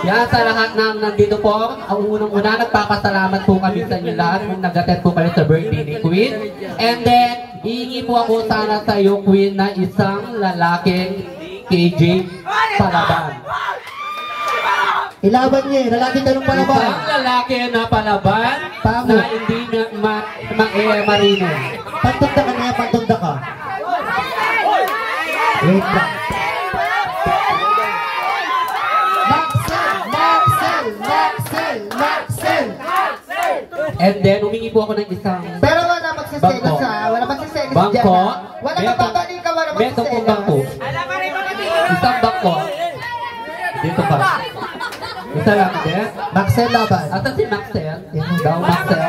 Yan, sa lahat ng nandito po, ang unang-una, nagpapasalamat po kami sa inyo lahat kung nag-attend po kayo sa birthday ni Queen. And then, hihingi po ako sana sa iyo, Queen, na isang lalaking KJ Palaban. Ilaban niya eh, lalaking ganun palaban. Isang lalaki na palaban na hindi na marino. Pantunda ka na, pantunda ka. Wait lang. Maxel! And then, humingi po ako ng isang Pero wala magsiselos ha. Wala magsiselos dyan bangko. ha. Wala magbabalik ka, wala Meto pong magsiselos. bangko. Isang bangko. Dito pa. Isa lang din. Maxel laban. Asa si Maxel? Daw Maxel.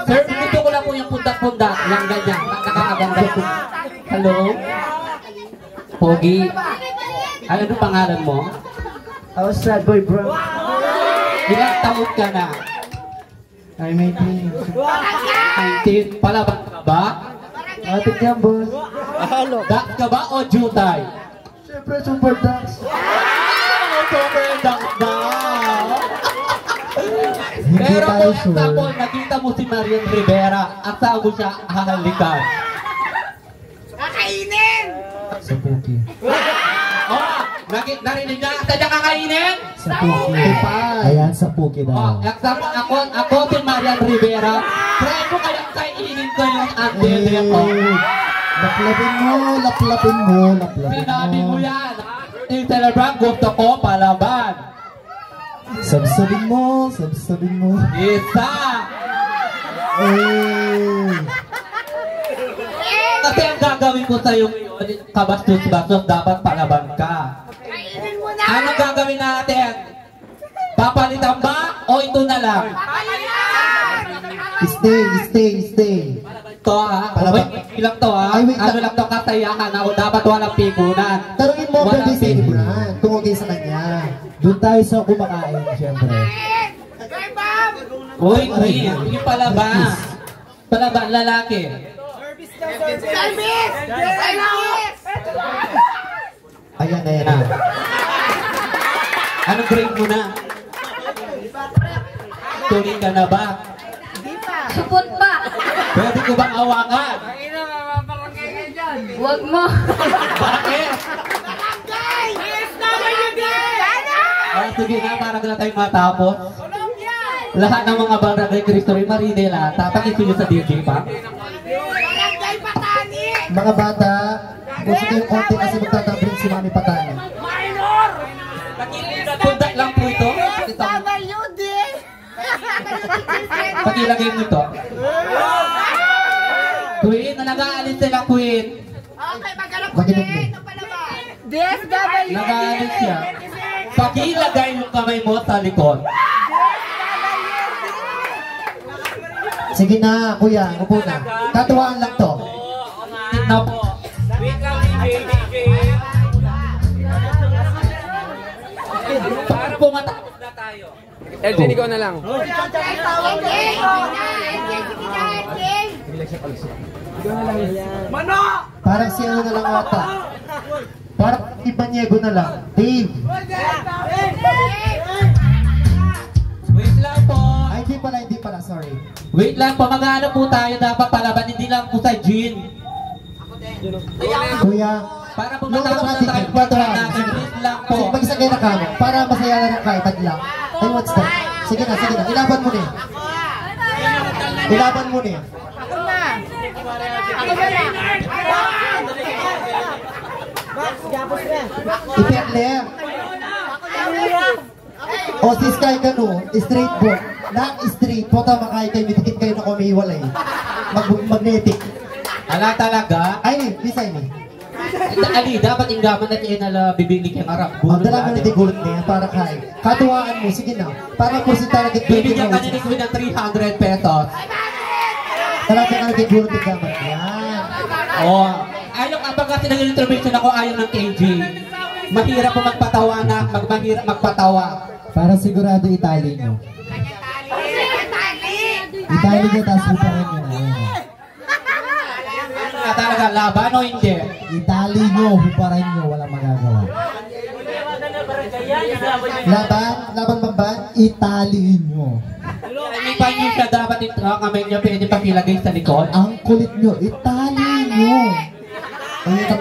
Sir, gusto ko lang po yung pundak-pundak. Yung ganyan. Nakakaganda po. Hello? Pogi. Ano pangalan mo? I was sad boy bro. Ilang taon ka na? I'm 18. 19. Palaban ka ba? Atik yan boss. Dax ka ba o jutay? Siyempre super dance. Super dax na! Hindi Pero tayo kung sure. example, nakita mo si Marian Rivera at saan mo siya hahalikan? Sa Puki. Oh! Narinig na? Saan niya kakainin? Sa Puki. Ayan, sa Puki Oh, daw. example, ako si Marian Rivera. Try mo kayang kainin ko yung antene ko. Laplapin mo, laplapin mo, laplapin Sinabi mo mo. yan. Yung celebrant, gusto ko palaban. Sabsabin mo, sabsabin mo. Isa! Kasi ang gagawin ko sa'yo ngayon, kabastos-bastos, dapat palaban ka. Anong gagawin natin? Papalitan ba o ito na lang? Stay. Ito ha? Palaban. Wait, ilang to ha? Ay, wait lang. Ano lang to, kasayahan ako, dapat walang pikunan. Tanungin mo, Walang birthday celebrant. Kung okay sa kanya. Doon tayo sa kumakain, syempre. Uy, Queen, hindi palaban. Palaban, lalaki. Ayan. Anong grade mo na? Tuloy ka na ba? Supot pa. Pwede ko bang awakan? Huwag mo. Bakit? Sige na, para na tayong matapos. Lahat ng mga barangay Cristory Marinela, tatakisin nyo sa DJ pa. Mga bata, gusto ko yung konti kasi magtatabring si Mami Patani. Pundak lang po ito. Pakilagay mo ito. Queen, nag-aalis sila, Queen. Makinig mo. Nag-aalis siya. Pakilagay yung kamay mo sa likod. Sige na, kuya, upo na. Tatuwaan lang to. Na po. Wait lang, DJ. Para po matapos na tayo. Elgin, ikaw na lang. Parang si ano na lang ata. Parang Ibanyego na lang. Dave. Wait lang po. Ay, hindi pala, sorry. Wait lang po, mag-ano po tayo dapat palaban, hindi lang po sa gin. Kuya, Para po matapos na tayo program natin, please lang po. Sige, mag-isagay na kamo. Para masaya na ng kahit tagla. Ay, what's that? Sige na, sige na. Ilaban mo na. Ilaban mo na. Ako na. Ako na. Ipekle. O sis kay kano, straight board. Na straight, pota makay kayo, mitikit kayo na kumihiwalay. Magnetic. Ala talaga? Ay, bisay ni. Ali, dapat inggaman na kayo na bibili kang arap. Ang dalaman na digulot na yan para kay. Katuwaan mo, sige na. Para po si target 20 Bibigyan ka niya ng 300 pesos. Talaga ka nagigulot ng gaman. Yan. Oo. Ayaw kapag kasi nag-intervention ako, ayaw ng KJ. Mahirap po magpatawa na, mahirap magpatawa. Para sigurado itali nyo. Itali nyo, tapos uparan nyo na. Talaga, laban o hindi? Itali nyo, uparan nyo, walang magagawa. Laban bamban? Itali nyo. Hindi pa nyo siya dapat ito kamay nyo, pwede pa pilagay sa likod? Ang kulit nyo, itali nyo. Thank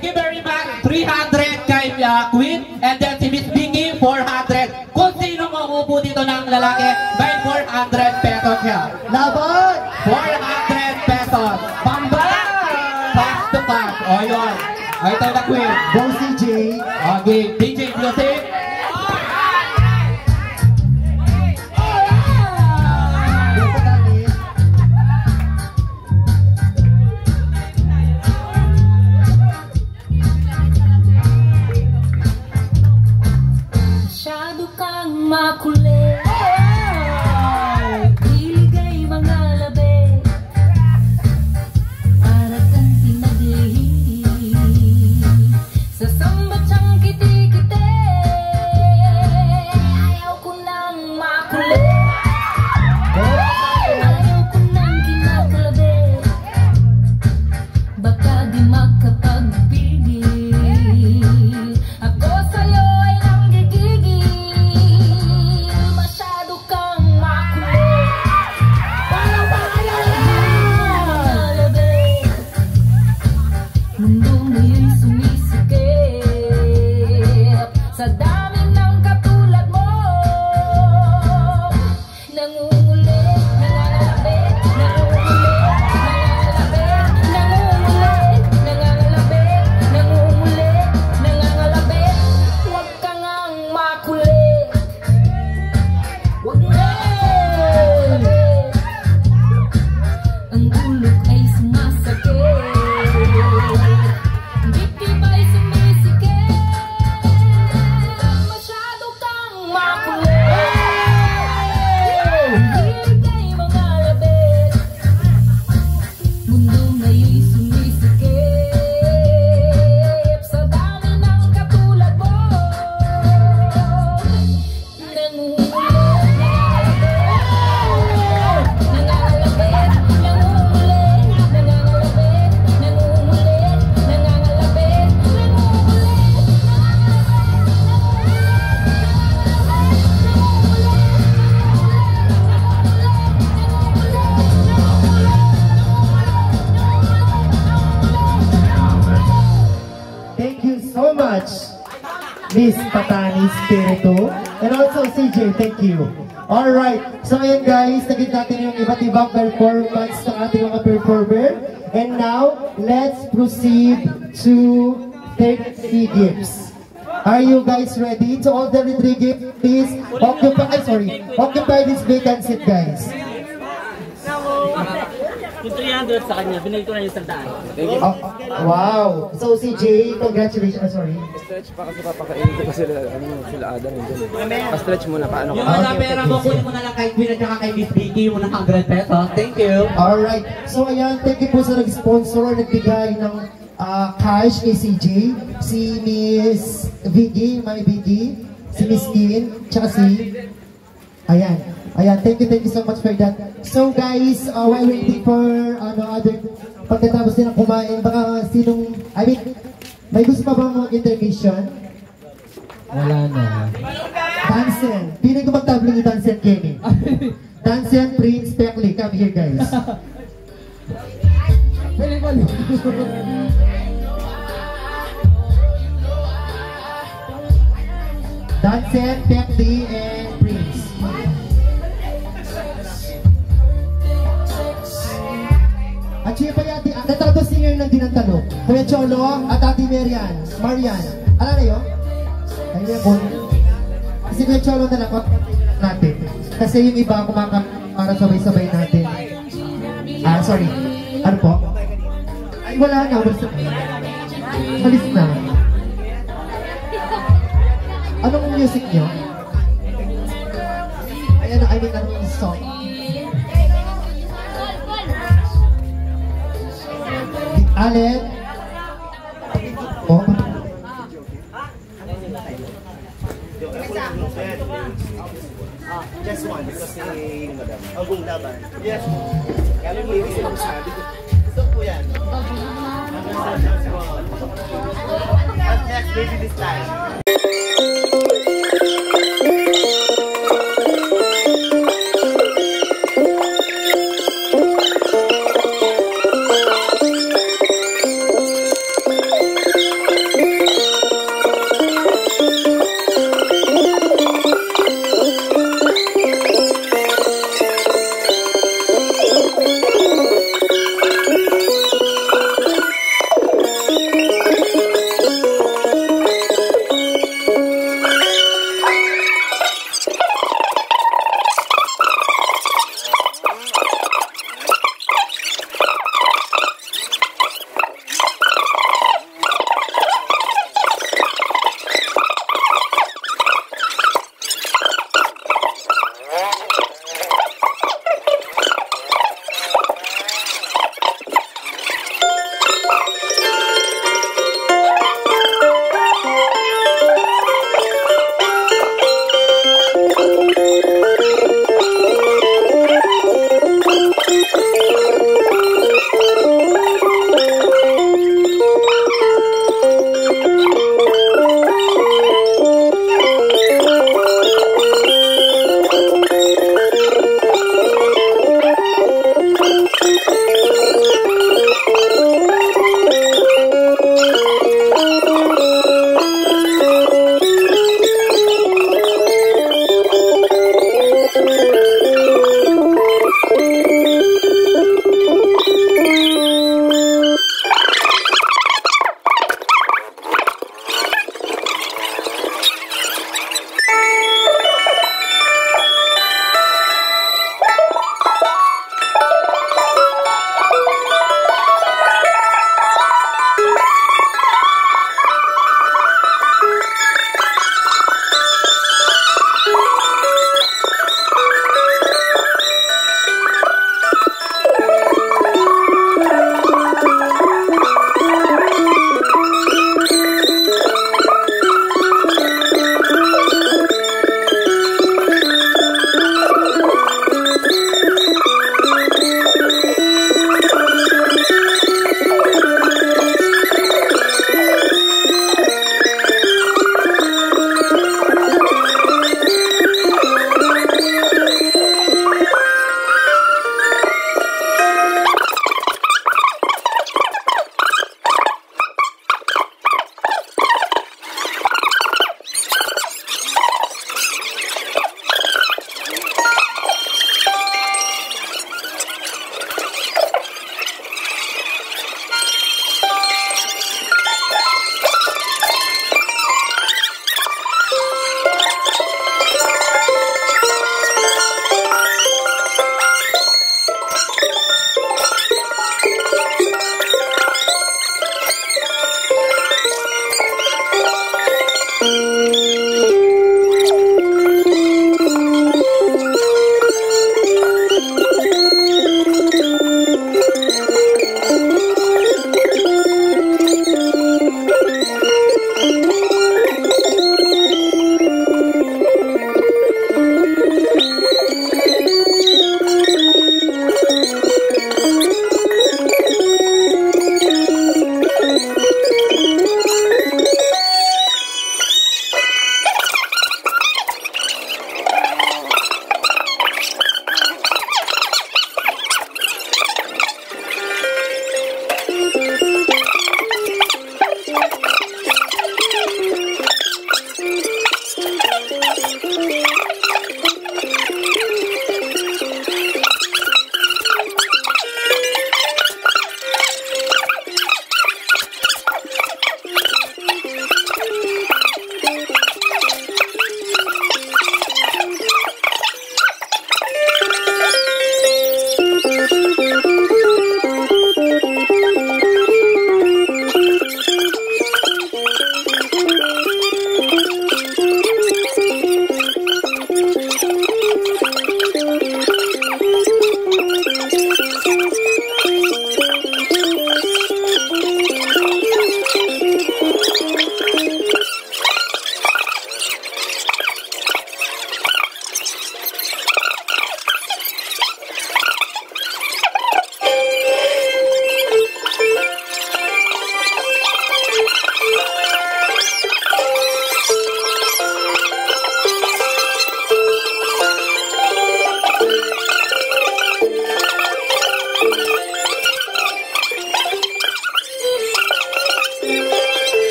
you very much. 300 kay Queen, and then si Miss Vicky, 400. Kung sino mauupo dito ng lalaki, may 400 pesos siya. Laban! 400 pesos. Bamba! Pass to pass. O yun. Ay, ito na Queen. Go CJ. Okay, DJ Music. Masyado kang makulit. Iligay mga labi. Para kang pinagli. Sa sambatsang kiti-kiti. Ayaw ko nang makulit. Ayaw ko nang kinakalabi. Baka di makapagpigil. Ako sa'yo ay nanggigigil. Masyado kang makulit. Malabi. Mundo mo'y sumisikip. Sa dami ng katulad mo. Nangungulit, nangangalabit, nangungulit, nangangalabit, nangungulit, nangangalabit, nangungulit, nangangalabit. Huwag ka ngang makulit. Huwag na. Ang ulo ay sumasakit. Dibdib ay sumisikip. Masyado kang makulit. Hilig ay mga labit. Mundo ngayon'y sumisikip. Sa dami ng katulad mo. Nangungulit, nangangalabit, nangangalabit, nangungulit, nangangalabit, nangungulit, nangangalabit, Thank you so much, Miss Patani Spirito. And also CJ, thank you. Alright, so ayan guys, naging natin yung iba't ibang performance ng ating mga performer. And now, let's proceed to take the gifts. Are you guys ready? To all the three gifts, please occupy this vacant seat, guys. Yung 300 sa kanya, binigay ko na yung 100. Wow! So CJ, congratulations, sorry. Stretch pa kasi papakainin ko pa sila Adam yun. Pa-stretch muna, paano Yung mga pera mo, kunin mo na lang kay Queen at saka kay Miss Vicky, yung 100 pesos. Thank you. Alright. So ayan, thank you po sa nag-sponsor, nagbigay ng cash kay CJ, si Miss Vicky, my Vicky, si Miss Kin, tsaka si... Ayan. Thank you so much for that. So guys, while waiting for other, pagkatapos nilang kumain, baka may gusto pa bang mga intermission? Wala na. Dansen. Pili ko magtabling ni Dansen, Kenny. Dansen, Prince, Pekli, come here guys. Feeling ko yun. Danset, Pepdi, and Prince. At siya pa yati, natrato singer ng dinantalo. Kuya Cholo at Ate Marian. Alam na yun? Ayun na po. Kasi Kuya Cholo na lang natin. Kasi yung iba para sabay-sabay natin. Sorry. Ano po? Ay, wala na. Alis na. Anong music nyo? Ay, ano, I mean, anong song? Allen? Oh? Just one, because si Madam. Agong laban. Yes. Kaya mo yung isang sabi ko. Gusto ko yan. At next, baby this time.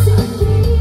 City.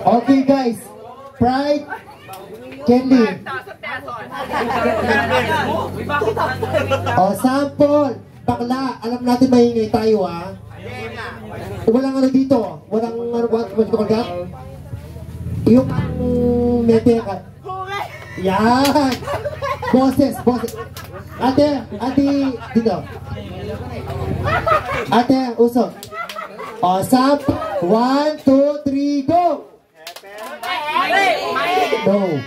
Okay guys, Pride, Candy. Oh, sample. Bakla, alam natin maingay tayo ah. Walang ano dito, walang what you call that? Yung meteka. Yan. Boses. Ate, dito. Ate, usok. O, sample. 1, 2, 3, go! No.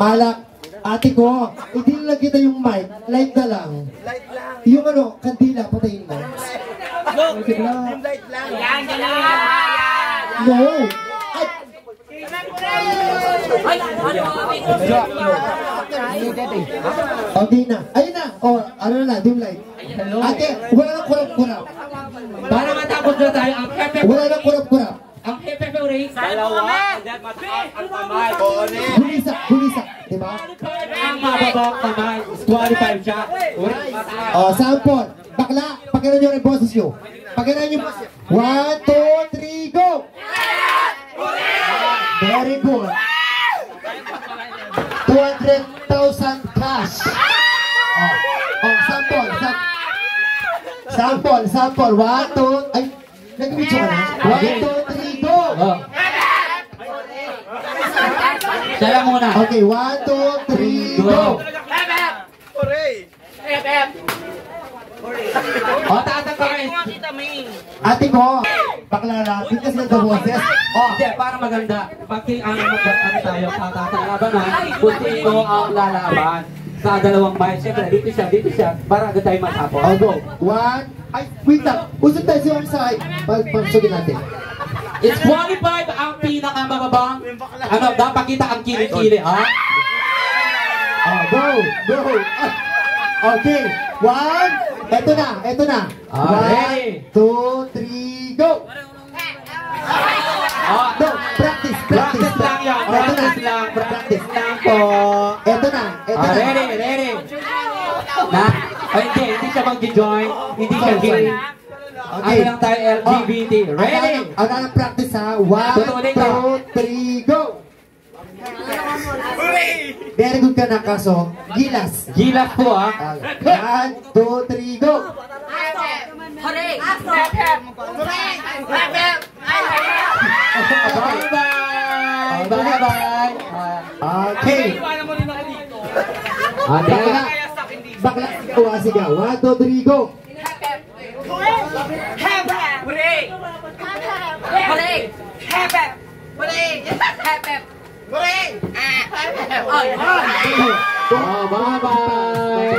Malak. Ate ko, hindi na lang kita yung mic. Light na lang. Yung ano, kandila, patayin mo. Dim light lang. Yan. No. Okay na. Ayun na. O, ano na, dim light. Ate, wala nang kurap-kurap. Para matapos na tayo ang Pepe. Wala nang kurap-kurap. Ang Pepe Race. Dalawa. And then mataas ang kamay. Bulisa. Diba? Ang mababang kamay. Disqualified siya. O, sample. Bakla, pagkailan nyo rin boses nyo. Pagkailan nyo. 1, 2, 3, go! Very good. 200,000 cash. Sample. 1, 2, ay, nag-video ka na? 1, 2, 3, go! Siya lang muna. Okay, 1, 2, 3, go! O, tatang kami. Ate ko, bakla natin kasi nagda-boses. Hindi, para maganda. Ano tayo, tatalaban na. Kunti ko ang lalaban. Sa dalawang mic. Siyempre, dito siya. Para agad tayo matapos. I'll go. 1, ay, wait lang. Usap tayo sa side. Pagsugin natin. It's 25 ang pinakamababang. Ano, dapat kita ang kili-kili, ha? Go. Okay. 1. Eto na. 1, 2, 3, go! No, practice. Practice lang yan. Practice lang po. Eto na. Ready. Hindi siya mag-join. Hindi siya gay. Ano lang tayo, LGBT. Ready? Ano practice mabilis ha. 1, 2, 3, go! Very good ka na kaso. Gilas. Gilas po ha. 1, 2, 3, go! Bye-bye! Bye-bye! Okay. Bakla. Bakla. Sigaw. 1, 2, 3, go! Oh, bye-bye!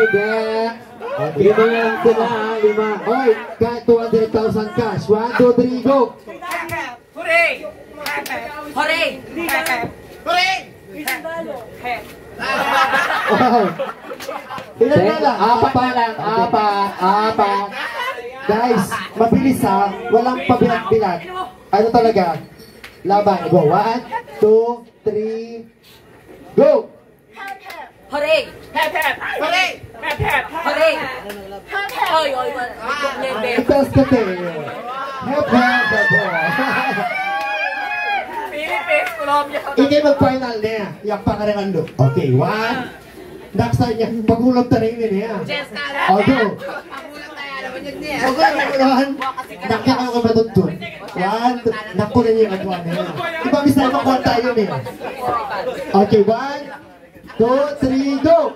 Lima lang sila, 5. Oy, kahit 200,000 cash. 1, 2, 3, go! Oh. Ilan na lang? Apat na lang. Apat. Guys, mabilis ha. Walang pabilat-bilat. Ano talaga? Laban. Go. 1, 2, 3, go! Ipes ka te. Hep, Ikay mag-final niya. Yung pangarangando. Okay, 1. Next time niya. Pagulog ta rin niya. O, go. Okay, magulahan. Nakya kayo ka matutun. 1, 2. Nakunan niya yung adwa niya. Iba misal makuha tayo niya. Okay, 1, 2, 3, go!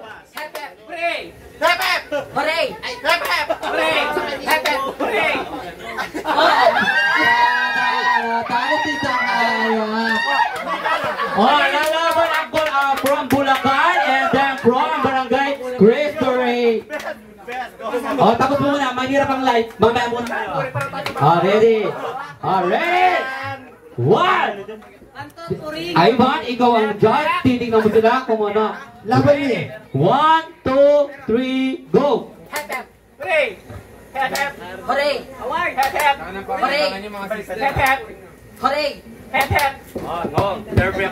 Takot dito kayo ha. Oh, lalaban ang from Bulacan and then from Barangay Cristory. Oh, tapos muna, mahirap ang live. Mamaya muna tayo. Ready? Ready? 1. Ivan, ikaw ang judge. Titignan mo sila kung ano. Laban niya. 1, 2, 3, go!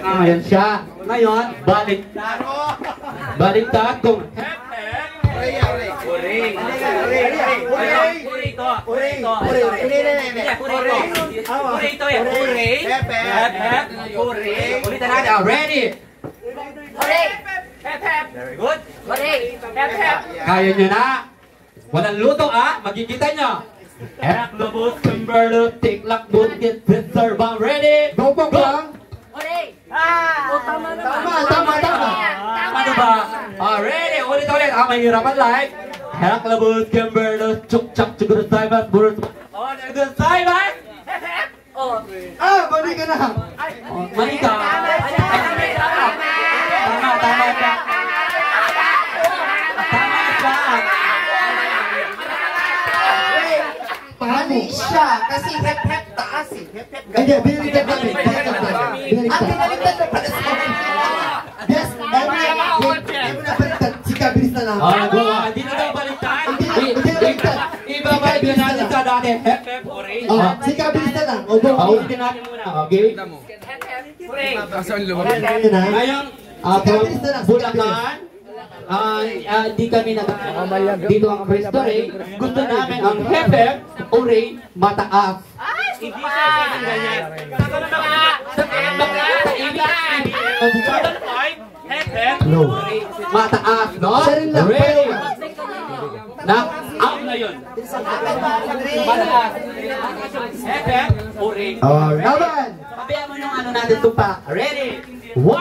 Ayan siya. Ngayon, baliktad kung ready? Very good. Kaya nyo na. Walang luto magkikita nyo. Lubos, Kimberlo, Tiklak, Butkit, Princer, Bang, ready? Go, go, go! Tama. Ano ba? Ready? Ulit. Mahirapan live. Lubos, Kimberlo, Chuk-chak, Chugurusaymas, Burus. Chugurusaymas! Mali ka na. Mali ka. Tama ka. Mali siya, kasi hep-hep taas eh. Hindi, binaliktad namin. Binaliktad na pala sa yes, Sika, bilis na lang. Hindi na daw baliktad. Ibabalik na natin sa dati. Hep-hep, orange. Sika, bilis na lang. O, go. Ulitin natin muna, okay? Ngayon, Bulacan, di kami dito ang Cristory. Gusto namin ang hep-hep, orange, mataas. Hindi siya ganyan. No. Mataas, no? Ready? Out na yun. Mataas. Hep-hep, orange. Laban! Pabayaan mo yung ano natin tupa. Ready? 1, 2,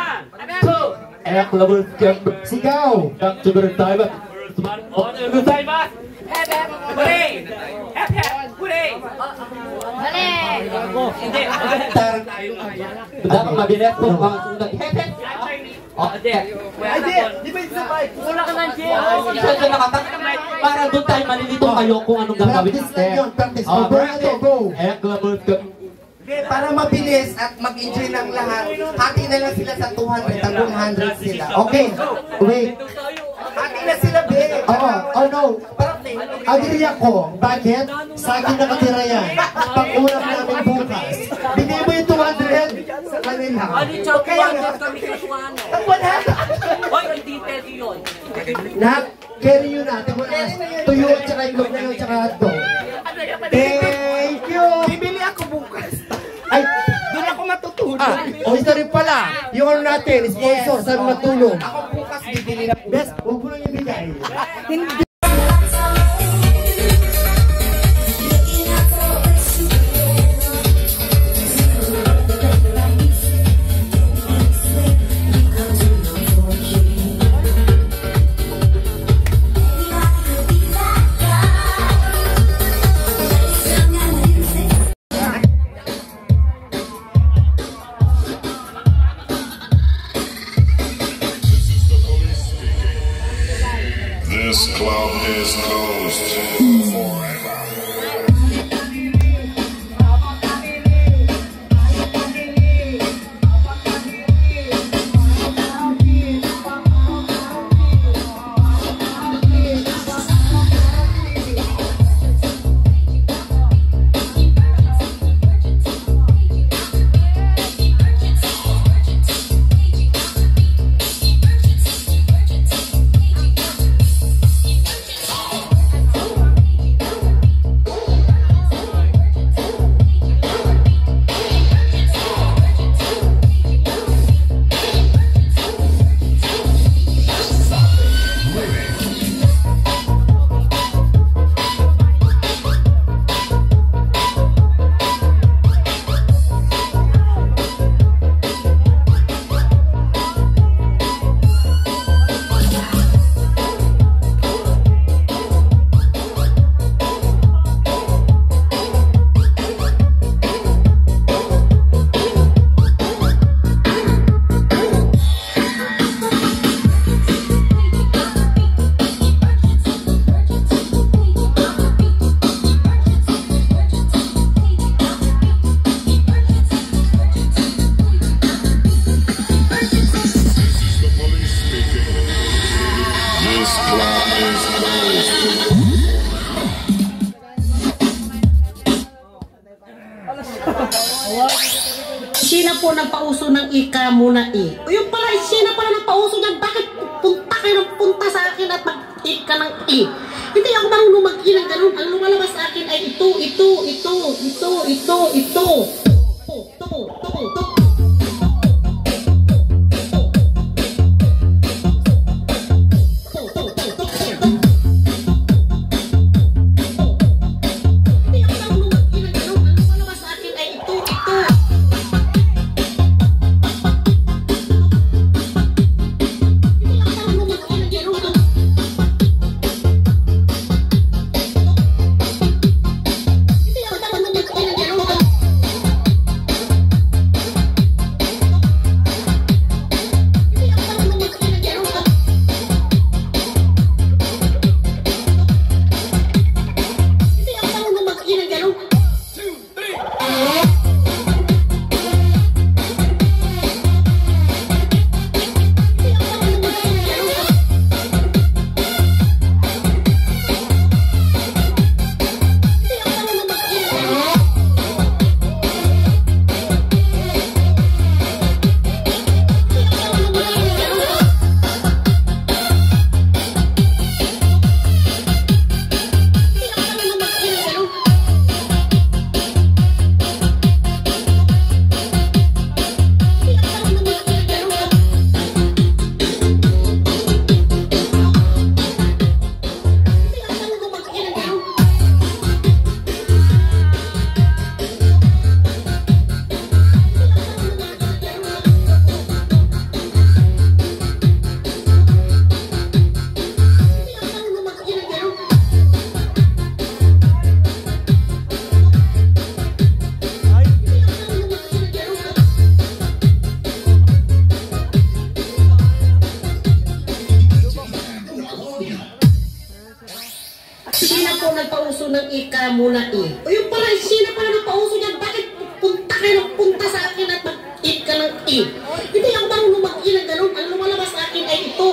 Lubos, Kimberlo. Sigaw! Chugurusaymas. Chugurusaymas. Dapat mabilis po ang sunod. Di ba yung sabay? Wala ka ng jail. Para doon tayo malilito kayo kung anong gagawin. Practice. Go. Para mabilis at mag-enjoy ng lahat, hati na lang sila sa 200, tagong 100 sila. Okay. Wait. Hati na sila, be. Oh no. Agree ako. Bakit? Sa akin nakatira yan. Pag-ulam namin bukas. Bigay mo yung 200 sa kanila. Okay. Ang 100. Hoy, hindi pwede yun. Carry yun natin. Tuyo at saka itlog na yun at saka hotdog. Thank you. Bibili ako bukas. Ay, O isa rin pala, yung ano natin, sponsor sa mga tulong. Ako bukas bibili na po. Best, huwag mo lang ibigay. Hindi. This club is closed forever. Sina po nagpauso ng ika muna eh. O yung pala, sina pala nagpauso niyan. Bakit punta kayo ng punta sa akin at mag-ika ng eh? Hindi ako marunong mag-i ng ganun. Ang lumalabas sa akin ay ito. Sina po nagpauso ng ika muna eh. O yung pala, sina pala nagpauso niyan. Bakit punta kayo ng punta sa akin at mag-ika ng eh? Hindi ako marunong mag-i ng ganun. Ang lumalabas sa akin ay ito.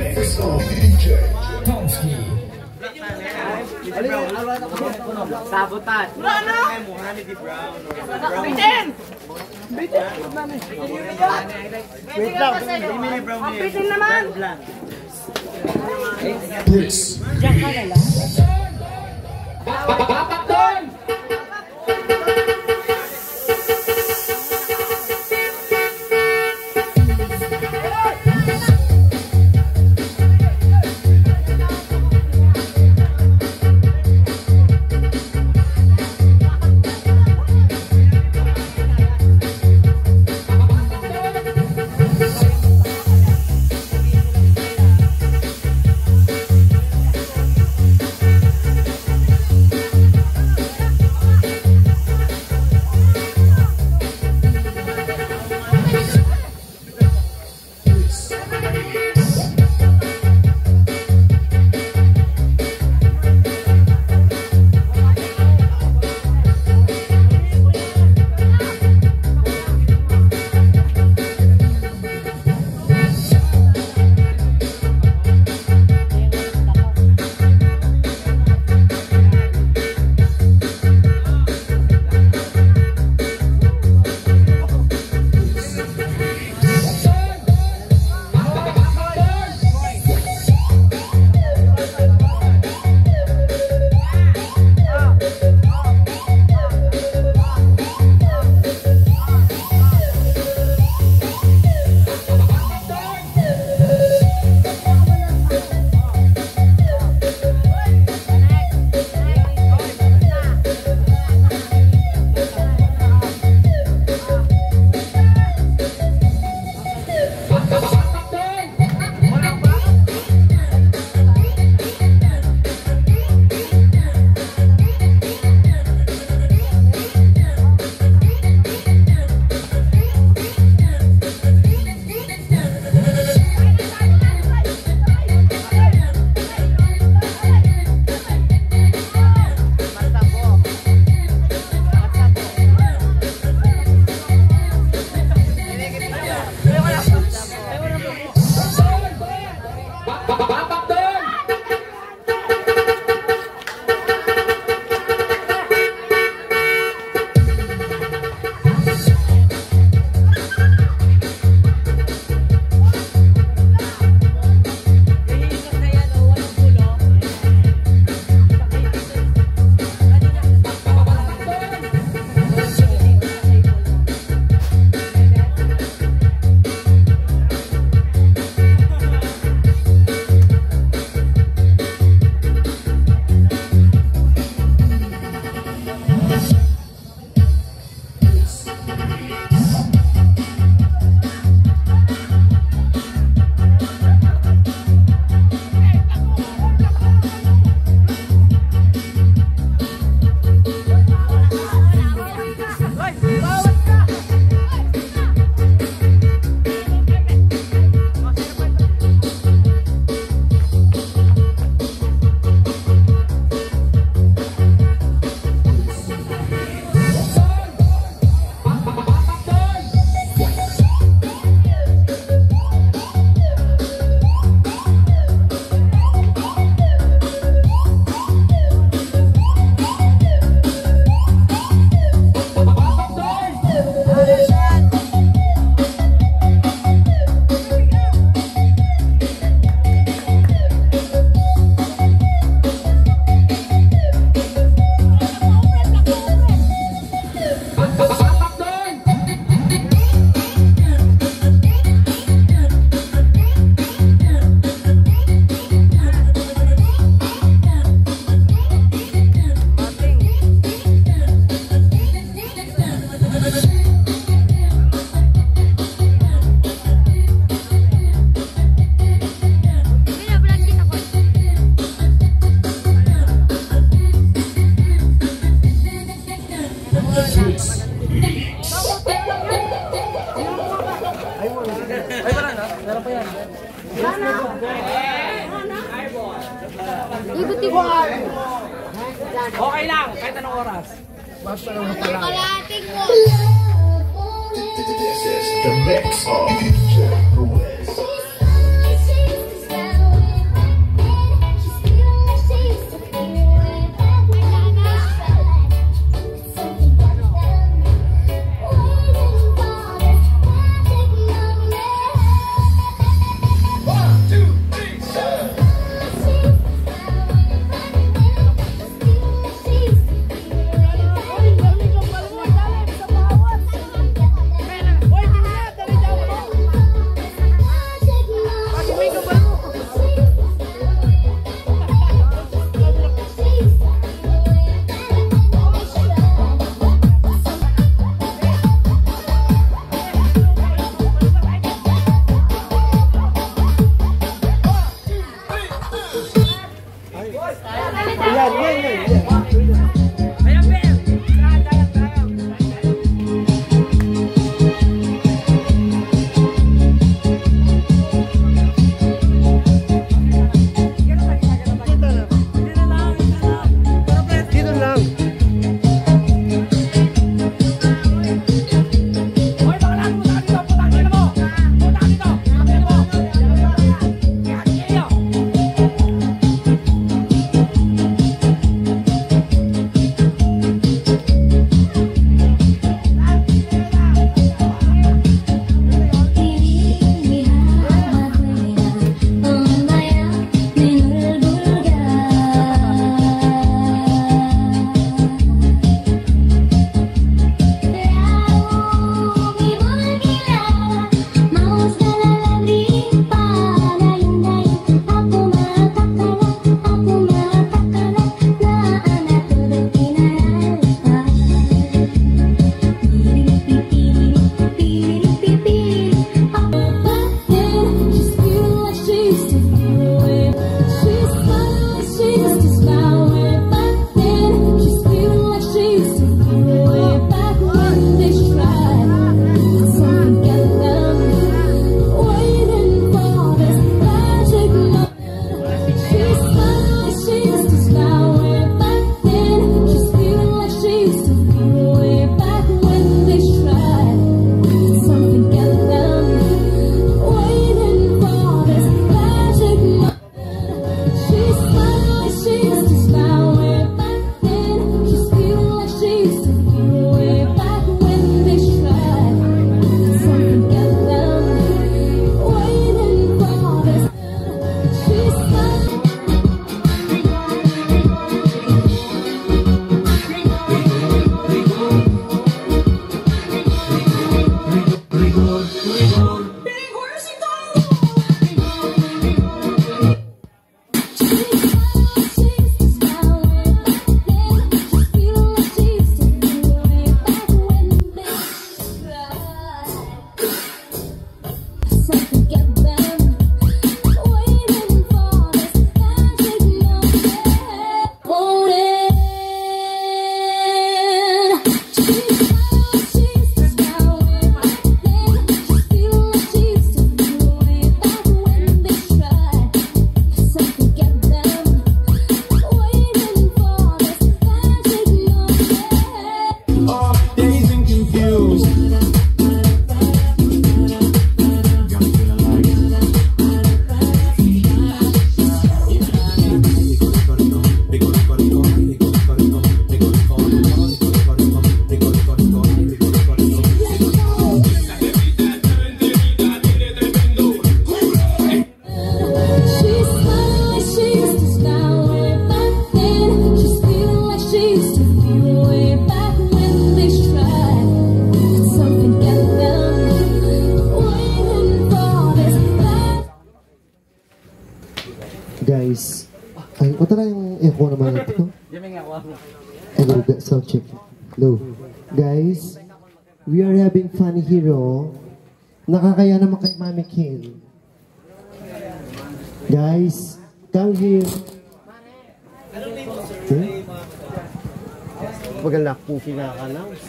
mix of DJ Tomsky. Sabotan. Ano? Bitin! Bitin! Wait lang. Bitin naman! Please. Diyan ka na lang. Bapak doon! Okay lang, kahit anong oras. Basta lang Kalating mo. This is the mix of DJ Ruiz. Guys, ay, punta na yung echo naman ito. Hello, sound check. Hello. Guys, we are having fun hero. Nakakaya naman kay Mami Kill. Guys, come here. Maganda po kinaka-announce.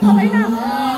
Okay na!